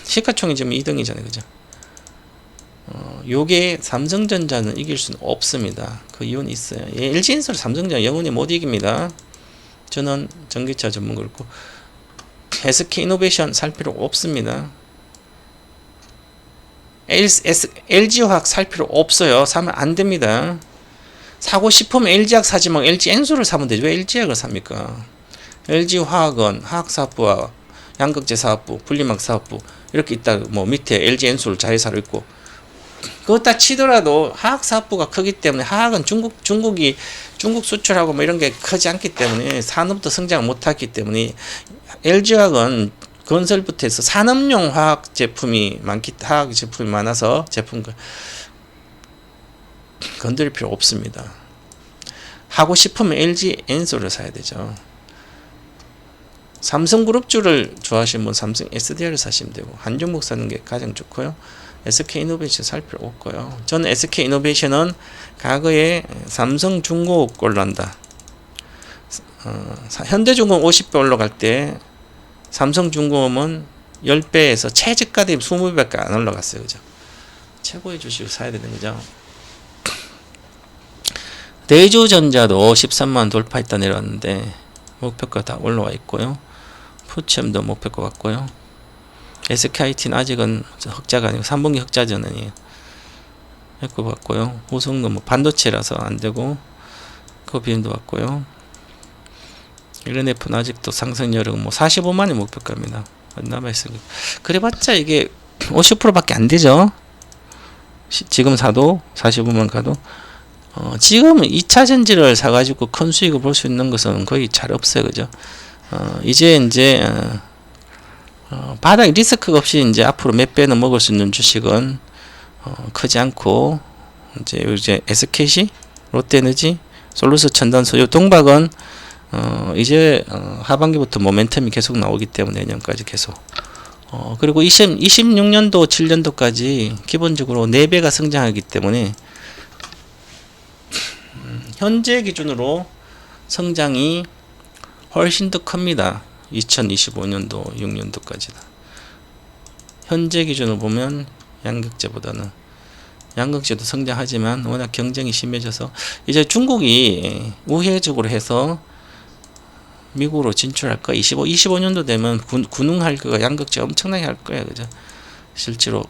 시가총이 지금 2등이잖아요, 그죠? 요게 삼성전자는 이길 수는 없습니다. 그 이유는 있어요. LG엔솔 삼성전자 영원히 못 이깁니다. 저는 전기차 전문 그렇고 SK이노베이션 살 필요 없습니다. LG화학 살 필요 없어요. 사면 안 됩니다. 사고 싶으면 LG화학 사지 말고 LG엔솔을 사면 되죠. 왜 LG화학을 삽니까? LG화학은 화학사업부와 양극재사업부, 분리막사업부 이렇게 있다. 뭐 밑에 LG엔솔 자회사로 있고 그렇다 치더라도 화학사업부가 크기 때문에 화학은 중국 수출하고 뭐 이런 게 크지 않기 때문에 산업도 성장을 못하기 때문에 LG화학은 건설부터 해서 산업용 화학 제품이 많아서 제품 건드릴 필요 없습니다. 하고 싶으면 LG엔솔을 사야 되죠. 삼성그룹주를 좋아하시는 분 삼성 SDI를 사시면 되고 한 종목 사는 게 가장 좋고요. SK이노베이션 살 필요 없고요. 저는 SK이노베이션은 과거에 삼성중공업 꼴난다. 현대중공업 50배 올라갈 때 삼성중공업은 10배에서 최저가 대비 20배밖에 안 올라갔어요. 그죠? 최고의 주식을 사야 되는 거죠. 대주전자도 13만 돌파했다 내려왔는데 목표가 다 올라와 있고요. 푸치엠도 목표가 같고요. SKIT는 아직은 흑자가 아니고 3분기 흑자 전환이에요. 에코 봤고요. 호성도 뭐 반도체라서 안 되고 코비엠도 봤고요. 일은F는 아직도 상승 여력 뭐 45만이 목표가입니다. 남아있으니까 그래봤자 이게 50%밖에 안 되죠. 지금 사도 45만 가도 지금은 2차 전지를 사가지고 큰 수익을 볼 수 있는 것은 거의 잘 없어요, 그죠? 이제 바닥 리스크가 없이 이제 앞으로 몇 배는 먹을 수 있는 주식은 크지 않고 이제 SKC, 롯데에너지, 솔루스 첨단소, 요 동박은 이제 하반기부터 모멘텀이 계속 나오기 때문에 내년까지 계속. 그리고 26년도, 7년도까지 기본적으로 4배가 성장하기 때문에 현재 기준으로 성장이 훨씬 더 큽니다. 2025년도, 6년도까지는. 현재 기준으로 보면 양극재보다는 양극재도 성장하지만 워낙 경쟁이 심해져서 이제 중국이 우회적으로 해서 미국으로 진출할 거야. 25년도 되면 군웅할 거가 양극재 엄청나게 할 거야. 그죠? 실제로.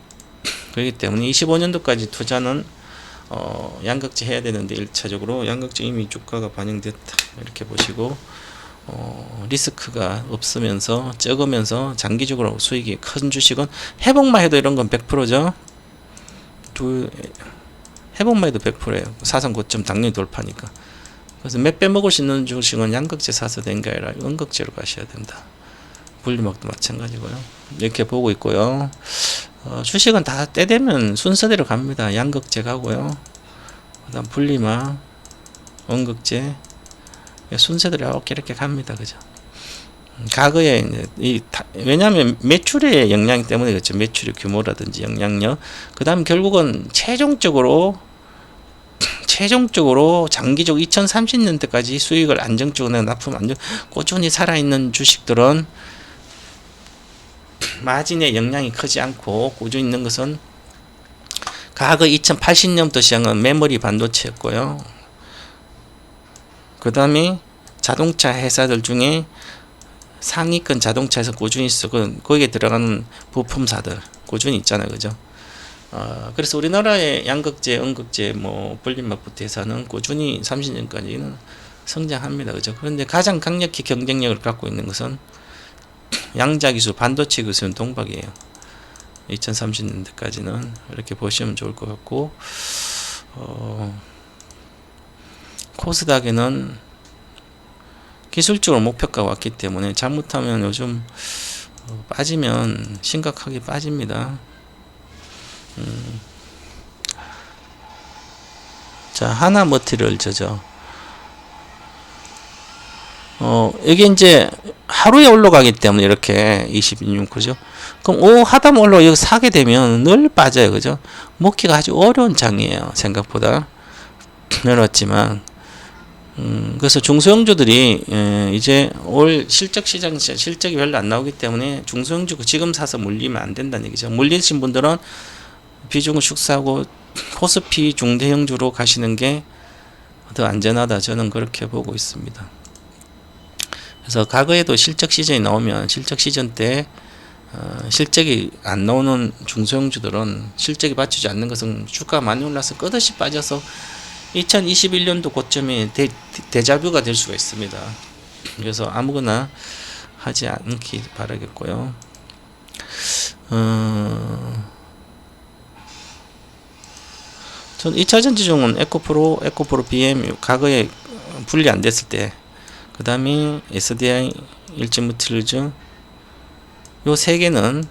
그렇기 때문에 25년도까지 투자는 양극재 해야 되는데 1차적으로 양극재 이미 주가가 반영됐다. 이렇게 보시고 리스크가 없으면서 적으면서 장기적으로 수익이 큰 주식은 회복만 해도 이런 건 100%죠. 회복만 해도 100%예요. 사상 고점 당연히 돌파니까. 그래서 몇 배 먹을 수 있는 주식은 양극재 사서 된 게 아니라 음극재로 가셔야 된다. 분리막도 마찬가지고요. 이렇게 보고 있고요. 주식은 다 때 되면 순서대로 갑니다. 양극재 가고요. 그 다음 분리막, 음극재 순서대로 이렇게 갑니다. 그죠? 과거에 왜냐하면 매출의 영향 때문에 그렇죠. 매출의 규모라든지 영향력. 그 다음 결국은 최종적으로 장기적 2030년대까지 수익을 안정적으로 납품 꾸준히 살아있는 주식들은 마진의 영향이 크지 않고 꾸준히 있는 것은 과거 2080년부터 시작한 메모리 반도체였고요. 그 다음에 자동차 회사들 중에 상위권 자동차에서 꾸준히 쓰고 거기에 들어가는 부품사들 꾸준히 있잖아요. 그죠? 그래서 우리나라의 양극재, 음극재, 분리막부터 해서는 꾸준히 30년까지는 성장합니다. 그죠? 그런데 가장 강력히 경쟁력을 갖고 있는 것은 양자기술, 반도체 기술은 동박이에요. 2030년대까지는 이렇게 보시면 좋을 것 같고, 코스닥에는 기술적으로 목표가가 왔기 때문에 잘못하면 요즘 빠지면 심각하게 빠집니다. 자, 하나머티리얼즈죠. 이게 이제 하루에 올라가기 때문에 이렇게 26, 그죠? 그럼 하다만 올라가 여기 사게 되면 늘 빠져요, 그죠? 먹기가 아주 어려운 장이에요, 생각보다. 어렵지만. 그래서 중소형주들이 이제 올 실적이 별로 안 나오기 때문에 중소형주 지금 사서 물리면 안 된다는 얘기죠. 물리신 분들은 비중을 축소하고 코스피 중대형주로 가시는 게 더 안전하다, 저는 그렇게 보고 있습니다. 그래서 과거에도 실적 시즌이 나오면 실적 시즌 때 실적이 안 나오는 중소형주들은 실적이 받치지 않는 것은 주가가 많이 올라서 끝없이 빠져서 2021년도 고점이 데자뷰가 될 수가 있습니다. 그래서 아무거나 하지 않기 바라겠고요. 전 2차 전지종은 에코프로 BM 과거에 분리 안 됐을 때, 그 다음에 SDI, 일진무틸즈, 요 세 개는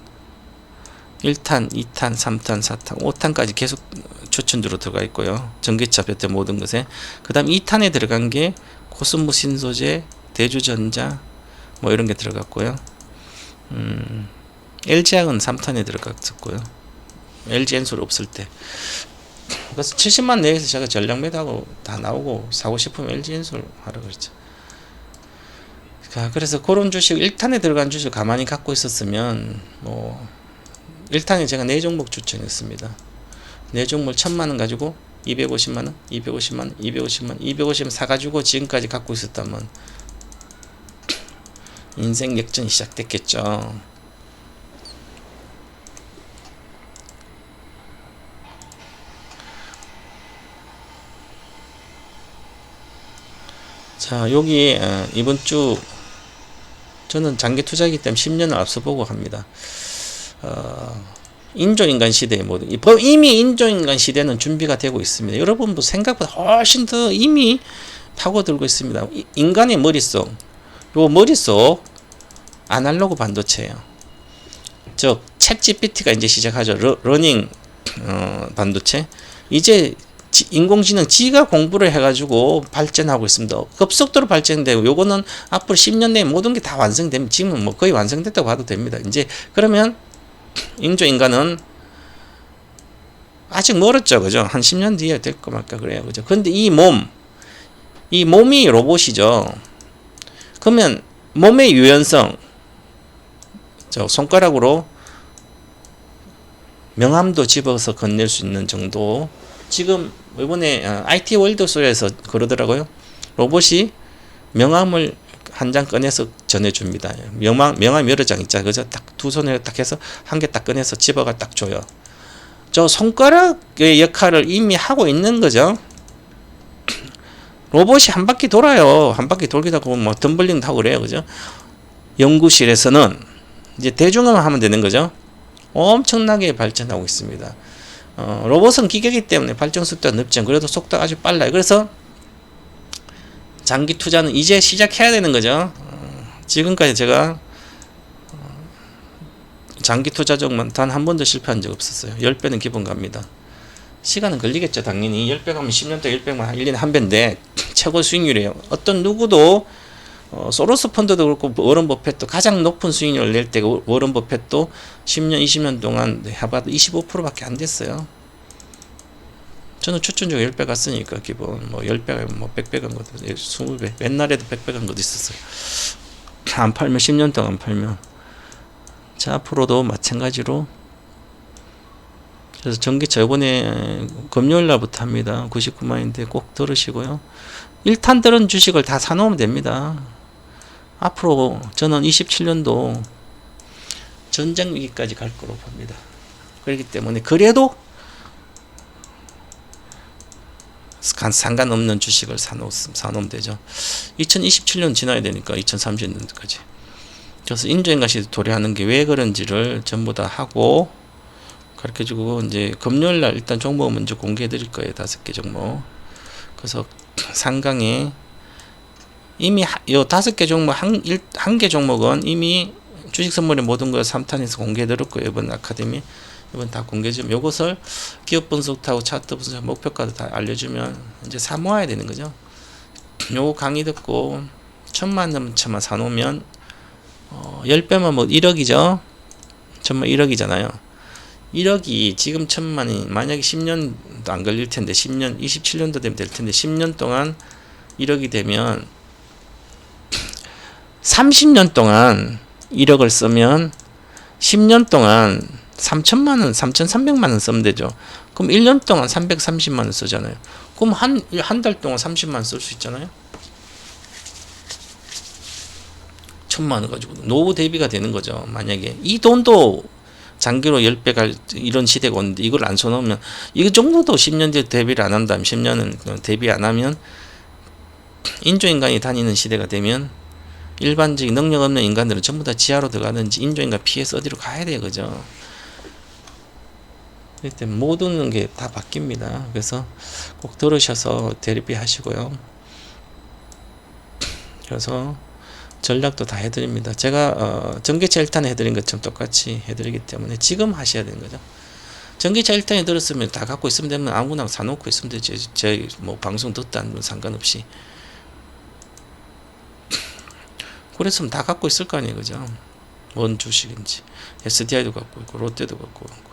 1탄, 2탄, 3탄, 4탄, 5탄까지 계속 추천주로 들어가 있고요. 전기차, 배터 모든 것에. 그 다음 2탄에 들어간 게 코스모 신소재, 대주전자 이런 게 들어갔고요. LG학은 3탄에 들어갔었고요. LG엔솔 없을 때. 그래서 70만 내에서 제가 전략 매도하고 다 나오고 사고 싶으면 LG엔솔 하라 그랬죠. 그래서 그런 주식 1탄에 들어간 주식 가만히 갖고 있었으면 1탄에 제가 4종목 추천했습니다. 4종목 1000만원 가지고 250만 원, 250만 원, 250만 원, 250만 원 사가지고 지금까지 갖고 있었다면 인생 역전이 시작됐겠죠. 자, 여기 이번 주 저는 장기 투자이기 때문에 10년을 앞서 보고 합니다. 인조인간 시대의 모든 이미 인조인간 시대는 준비가 되고 있습니다. 여러분도 생각보다 훨씬 더 이미 파고들고 있습니다. 인간의 머릿속, 요 머릿속 아날로그 반도체예요. 즉 챗 GPT가 이제 시작하죠. 러닝 반도체. 이제 인공지능 지가 공부를 해가지고 발전하고 있습니다. 급속도로 발전되고 요거는 앞으로 10년 내에 모든 게 다 완성됩니다. 지금은 뭐 거의 완성됐다고 봐도 됩니다. 이제 그러면 인조인간은 아직 멀었죠, 그죠? 한 10년 뒤에 될까 말까 그래요, 그죠? 근데 이 몸이 로봇이죠. 그러면 몸의 유연성, 저 손가락으로 명함도 집어서 건넬 수 있는 정도. 지금 이번에 IT 월드쇼에서 그러더라고요. 로봇이 명함을 한 장 꺼내서 전해줍니다. 명함 여러 장 있잖아요. 그죠? 딱 두 손에 딱 해서 한 개 딱 꺼내서 집어가 딱 줘요. 저 손가락의 역할을 이미 하고 있는 거죠. 로봇이 한 바퀴 돌아요. 한 바퀴 돌기도 하고 뭐 덤블링도 하고 그래요. 그죠? 연구실에서는 이제 대중화만 하면 되는 거죠. 엄청나게 발전하고 있습니다. 로봇은 기계이기 때문에 발전 속도가 높지 않고 그래도 속도가 아주 빨라요. 그래서 장기 투자는 이제 시작해야 되는 거죠. 지금까지 제가 장기 투자 종목만 단 한 번도 실패한 적 없었어요. 10배는 기본 갑니다. 시간은 걸리겠죠, 당연히. 10배 가면 10년 동안 10배만 1년에 한 배인데 최고 수익률이에요. 어떤 누구도 소로스 펀드도 그렇고 워런 버핏도 가장 높은 수익률을 낼 때가 워런 버핏도 10년, 20년 동안 해봐도 25%밖에 안 됐어요. 저는 추천주가 10배 갔으니까 기본 뭐 10배 뭐 100배 간 것도 20배 옛날에도 100배 간 것도 있었어요. 안 팔면 10년 동안 안 팔면. 자, 앞으로도 마찬가지로. 그래서 전기차 이번에 금요일 날부터 합니다. 99만인데 꼭 들으시고요. 1탄 들은 주식을 다 사놓으면 됩니다. 앞으로 저는 27년도 전장 위기까지 갈 거로 봅니다. 그렇기 때문에 그래도 상관없는 주식을 사놓으면 되죠. 2027년 지나야 되니까 2030년까지. 그래서 인조인간 시대 도래하는 게 왜 그런지를 전부 다 하고 가르쳐주고 이제 금요일날 일단 종목 먼저 공개해 드릴 거예요. 5개 종목. 그래서 상강에 이미 요 5개 종목 한 개 종목은 이미 주식 선물의 모든 걸 3탄에서 공개해 드릴 거예요. 이번 아카데미 이번 다 공개 좀 요것을 기업 분석하고 차트 분석 목표가도 다 알려주면 이제 사 모아야 되는 거죠. 요 강의 듣고 1000만 넘쳐만 사놓으면 10배면 뭐 1억이죠. 1000만 1억이잖아요. 1억이 지금 1000만이 만약에 10년도 안 걸릴 텐데 10년 27년도 되면 될 텐데 10년 동안 1억이 되면 30년 동안 1억을 쓰면 10년 동안 3천만 원, 3,300만 원 쓰면 되죠. 그럼 1년 동안 330만 원 쓰잖아요. 그럼 한 달 동안 30만 원 쓸 수 있잖아요. 1000만 원 가지고 노후 대비가 되는 거죠. 만약에 이 돈도 장기로 10배 갈 이런 시대가 오는데 이걸 안 써놓으면 이 정도도 10년 뒤에 대비를 안 한다면 10년은 대비 안 하면 인조인간이 다니는 시대가 되면 일반적인 능력 없는 인간들은 전부 다 지하로 들어가든지 인조인간 피해서 어디로 가야 돼요. 그죠? 그렇기 때문에 모든 게 다 바뀝니다. 그래서 꼭 들으셔서 대비하시고요. 그래서 전략도 다 해드립니다. 제가 전기차 1탄 해드린 것처럼 똑같이 해드리기 때문에 지금 하셔야 되는 거죠. 전기차 1탄에 들었으면 다 갖고 있으면 되면 아무나 사놓고 있으면 되지. 제 뭐 방송 듣다 안 상관없이. 그랬으면 다 갖고 있을 거 아니에요. 그죠? 뭔 주식인지. SDI도 갖고 있고 롯데도 갖고 있고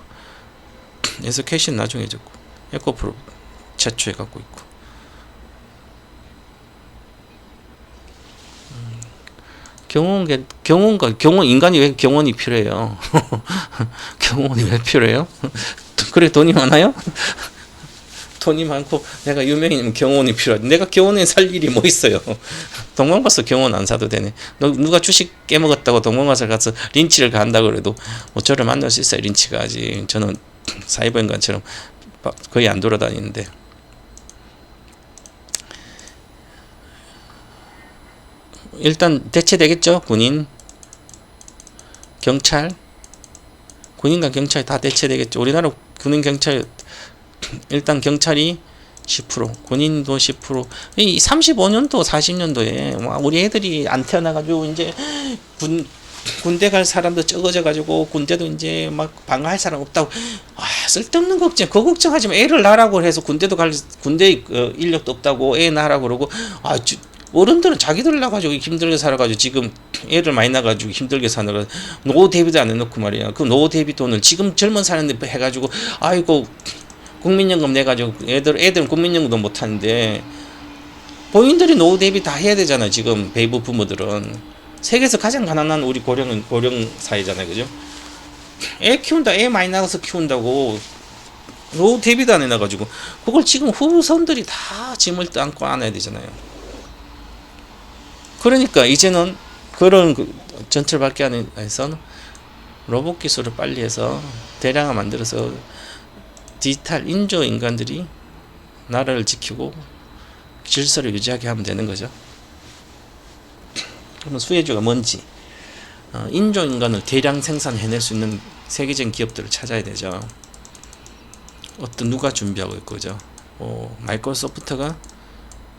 SKC는 나중에 줬고 에코프로 최초에 갖고 있고 경원 인간이 왜 경원이 필요해요? 경원이 왜 필요해요? 그래 돈이 많아요? 돈이 많고 내가 유명인이면 경호원이 필요하지. 내가 경호원에 살 일이 뭐 있어요. 동방 가서 경호원 안 사도 되네. 누가 주식 깨먹었다고 동방 가서 린치를 간다고 그래도 뭐 저를 만날 수 있어요. 린치가 하지. 저는 사이버 인간처럼 거의 안 돌아다니는데. 일단 대체되겠죠. 군인, 경찰, 군인과 경찰이 다 대체되겠죠. 우리나라 군인 경찰 일단 경찰이 10%, 군인도 10%. 이 35년도, 40년도에 우리 애들이 안 태어나가지고 이제 군대 갈 사람도 적어져 가지고 군대도 이제 막 방어할 사람 없다고. 쓸데없는 걱정. 그 걱정하지 마. 애를 낳으라고 해서 군대 인력도 없다고 애 낳으라고 그러고. 어른들은 자기들 나가지고 힘들게 살아가지고 지금 애를 많이 나가지고 힘들게 사느라 노후 대비도 안 해놓고 말이야. 그 노후 대비 돈을 지금 젊은 사람들 해가지고 아이고 국민연금 내가지고 애들은 국민연금도 못 하는데 본인들이 노후 대비 다 해야 되잖아. 지금 베이브 부모들은 세계에서 가장 가난한 우리 고령 사회잖아요, 그죠? 애 키운다, 애 많이 나가서 키운다고 노후 대비도 안 해놔가지고 그걸 지금 후손들이 다 짐을 안고 안아야 되잖아요. 그러니까 이제는 그런 전철밖에 안 해서 로봇 기술을 빨리 해서 대량화 만들어서 디지털 인조 인간들이 나라를 지키고 질서를 유지하게 하면 되는 거죠. 그러면 수혜주가 뭔지 인조 인간을 대량 생산해낼 수 있는 세계적인 기업들을 찾아야 되죠. 누가 준비하고 있고죠. 마이크로소프트가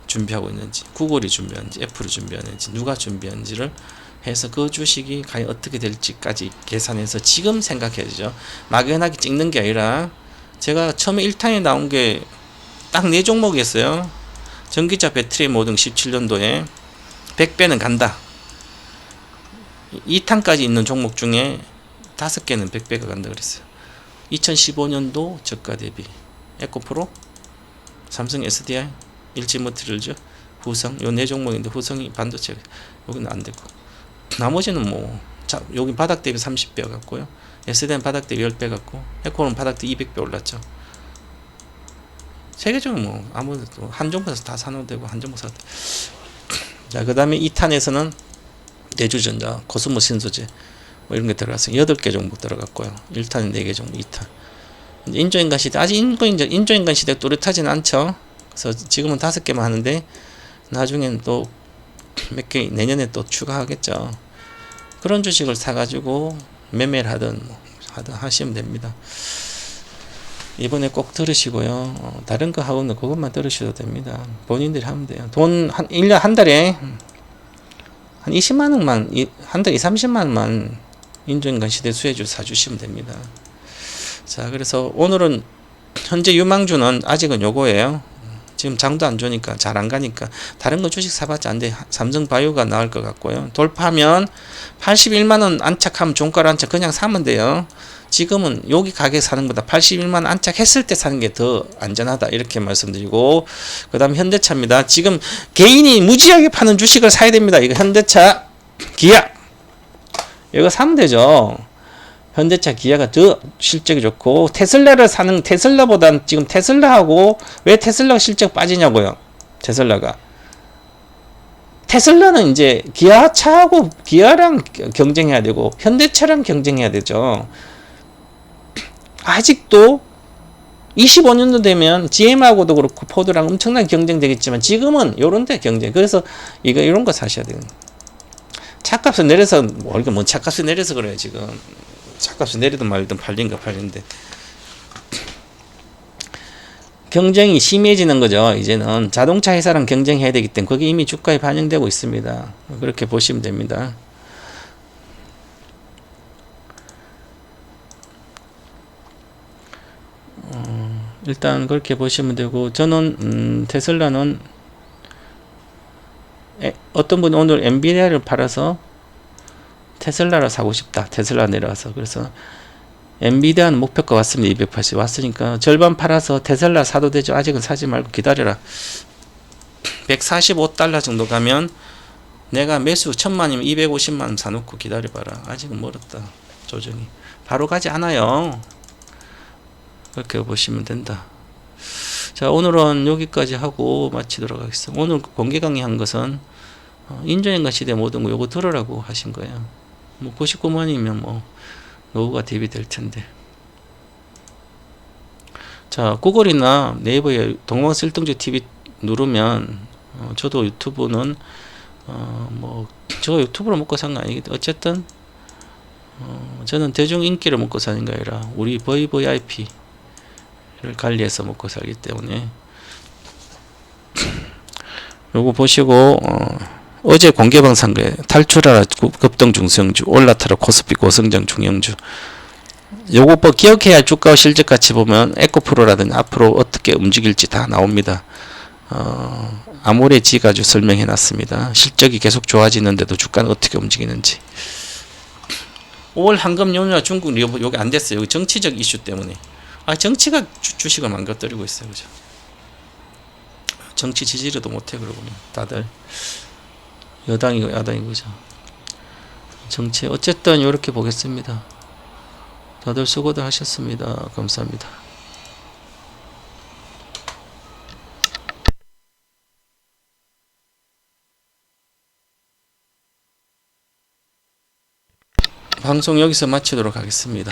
준비하고 있는지, 구글이 준비하는지, 애플이 준비하는지, 누가 준비하는지를 해서 그 주식이 과연 어떻게 될지까지 계산해서 지금 생각해야죠. 막연하게 찍는 게 아니라 제가 처음에 1탄에 나온 게 딱 4종목이었어요. 전기차 배터리 모든 17년도에 100배는 간다. 2탄까지 있는 종목 중에 5개는 100배가 간다 그랬어요. 2015년도 저가 대비 에코프로, 삼성 SDI, 일지머티리얼즈, 후성, 요 4종목인데 후성이 반도체 여기는 안 되고 나머지는 여기 바닥 대비 30배 같고요. SD는 바닥 대비 10배 같고 에코는 바닥 대비 200배 올랐죠. 세계적으로 아무래도 한 종목에서 다 사놓으면 되고 한 종목 사도. 자, 그 다음에 2탄에서는 대주전자, 코스모 신소재 이런 게 들어갔어요. 8개 종목 들어갔고요. 1탄에 4개 종목, 2탄. 인조인간 시대, 아직 인조인간 시대 또렷하진 않죠. 그래서 지금은 5개만 하는데 나중엔 또 몇 개 내년에 또 추가하겠죠. 그런 주식을 사가지고 매매를 하든 하시면 됩니다. 이번에 꼭 들으시고요. 다른 거 하고는 그것만 들으셔도 됩니다. 본인들이 하면 돼요. 돈 1년 한 달에 한 20만 원만 한 달에 30만 원만 인조인간 시대 수혜주 사주시면 됩니다. 자, 그래서 오늘은 현재 유망주는 아직은 요거예요. 지금 장도 안 좋으니까 잘 안 가니까 다른 거 주식 사봤자 안 돼. 삼성바이오가 나을 것 같고요. 돌파하면 81만원 안착하면 종가로 안착 그냥 사면 돼요. 지금은 여기 가게 사는 것보다 81만원 안착했을 때 사는 게 더 안전하다 이렇게 말씀드리고, 그 다음 현대차입니다. 지금 개인이 무지하게 파는 주식을 사야 됩니다. 이거 현대차, 기아 이거 사면 되죠. 현대차, 기아가 더 실적이 좋고 테슬라를 사는 테슬라보단 지금 테슬라하고 왜 테슬라가 실적 빠지냐고요. 테슬라는 이제 기아차하고 기아랑 경쟁해야 되고 현대차랑 경쟁해야 되죠. 아직도 25년도 되면 GM하고도 그렇고 포드랑 엄청나게 경쟁되겠지만 지금은 요런데 경쟁. 그래서 이런 거 사셔야 돼요. 차값을 내려서 이게 뭔 차값을 내려서 그래요 지금. 차값이 내리든 말든 팔린데 경쟁이 심해지는 거죠. 이제는 자동차 회사랑 경쟁해야 되기 때문에 그게 이미 주가에 반영되고 있습니다. 그렇게 보시면 됩니다. 일단 그렇게 보시면 되고, 저는 테슬라는 어떤 분이 오늘 엔비디아를 팔아서 테슬라를 사고 싶다. 테슬라 내려와서. 그래서 엔비디아는 목표가 왔습니다. 280 왔으니까 절반 팔아서 테슬라 사도 되죠. 아직은 사지 말고 기다려라. 145달러 정도 가면 내가 매수 1000만이면 250만 사놓고 기다려봐라. 아직은 멀었다. 조정이 바로 가지 않아요. 그렇게 보시면 된다. 자, 오늘은 여기까지 하고 마치도록 하겠습니다. 오늘 공개 강의한 것은 인조인간 시대 모든 거 요거 들으라고 하신 거예요. 뭐 99만이면 뭐 노후가 대비될 텐데. 자, 구글이나 네이버에 동방쓸등조 TV 누르면 저도 유튜브는 뭐 저 유튜브로 먹고 산 거 아니겠죠. 어쨌든 저는 대중 인기를 먹고 사는 게 아니라 우리 VVIP를 관리해서 먹고 살기 때문에 요거 보시고 어제 공개방산 거예요. 탈출하라 급등 중성주, 올라타라 코스피 고성장 중형주. 요거 뭐 기억해야 할 주가와 실적 같이 보면 에코프로라든지 앞으로 어떻게 움직일지 다 나옵니다. 아모레 가지고 설명해 놨습니다. 실적이 계속 좋아지는데도 주가는 어떻게 움직이는지. 5월 황금 연휴와 중국 여기 안 됐어요. 여기 정치적 이슈 때문에. 정치가 주식을 망가뜨리고 있어요. 그죠? 정치 지지를 못해 그러고 다들 여당이고 야당이고 그죠? 정치 어쨌든 이렇게 보겠습니다. 다들 수고들 하셨습니다. 감사합니다. 방송 여기서 마치도록 하겠습니다.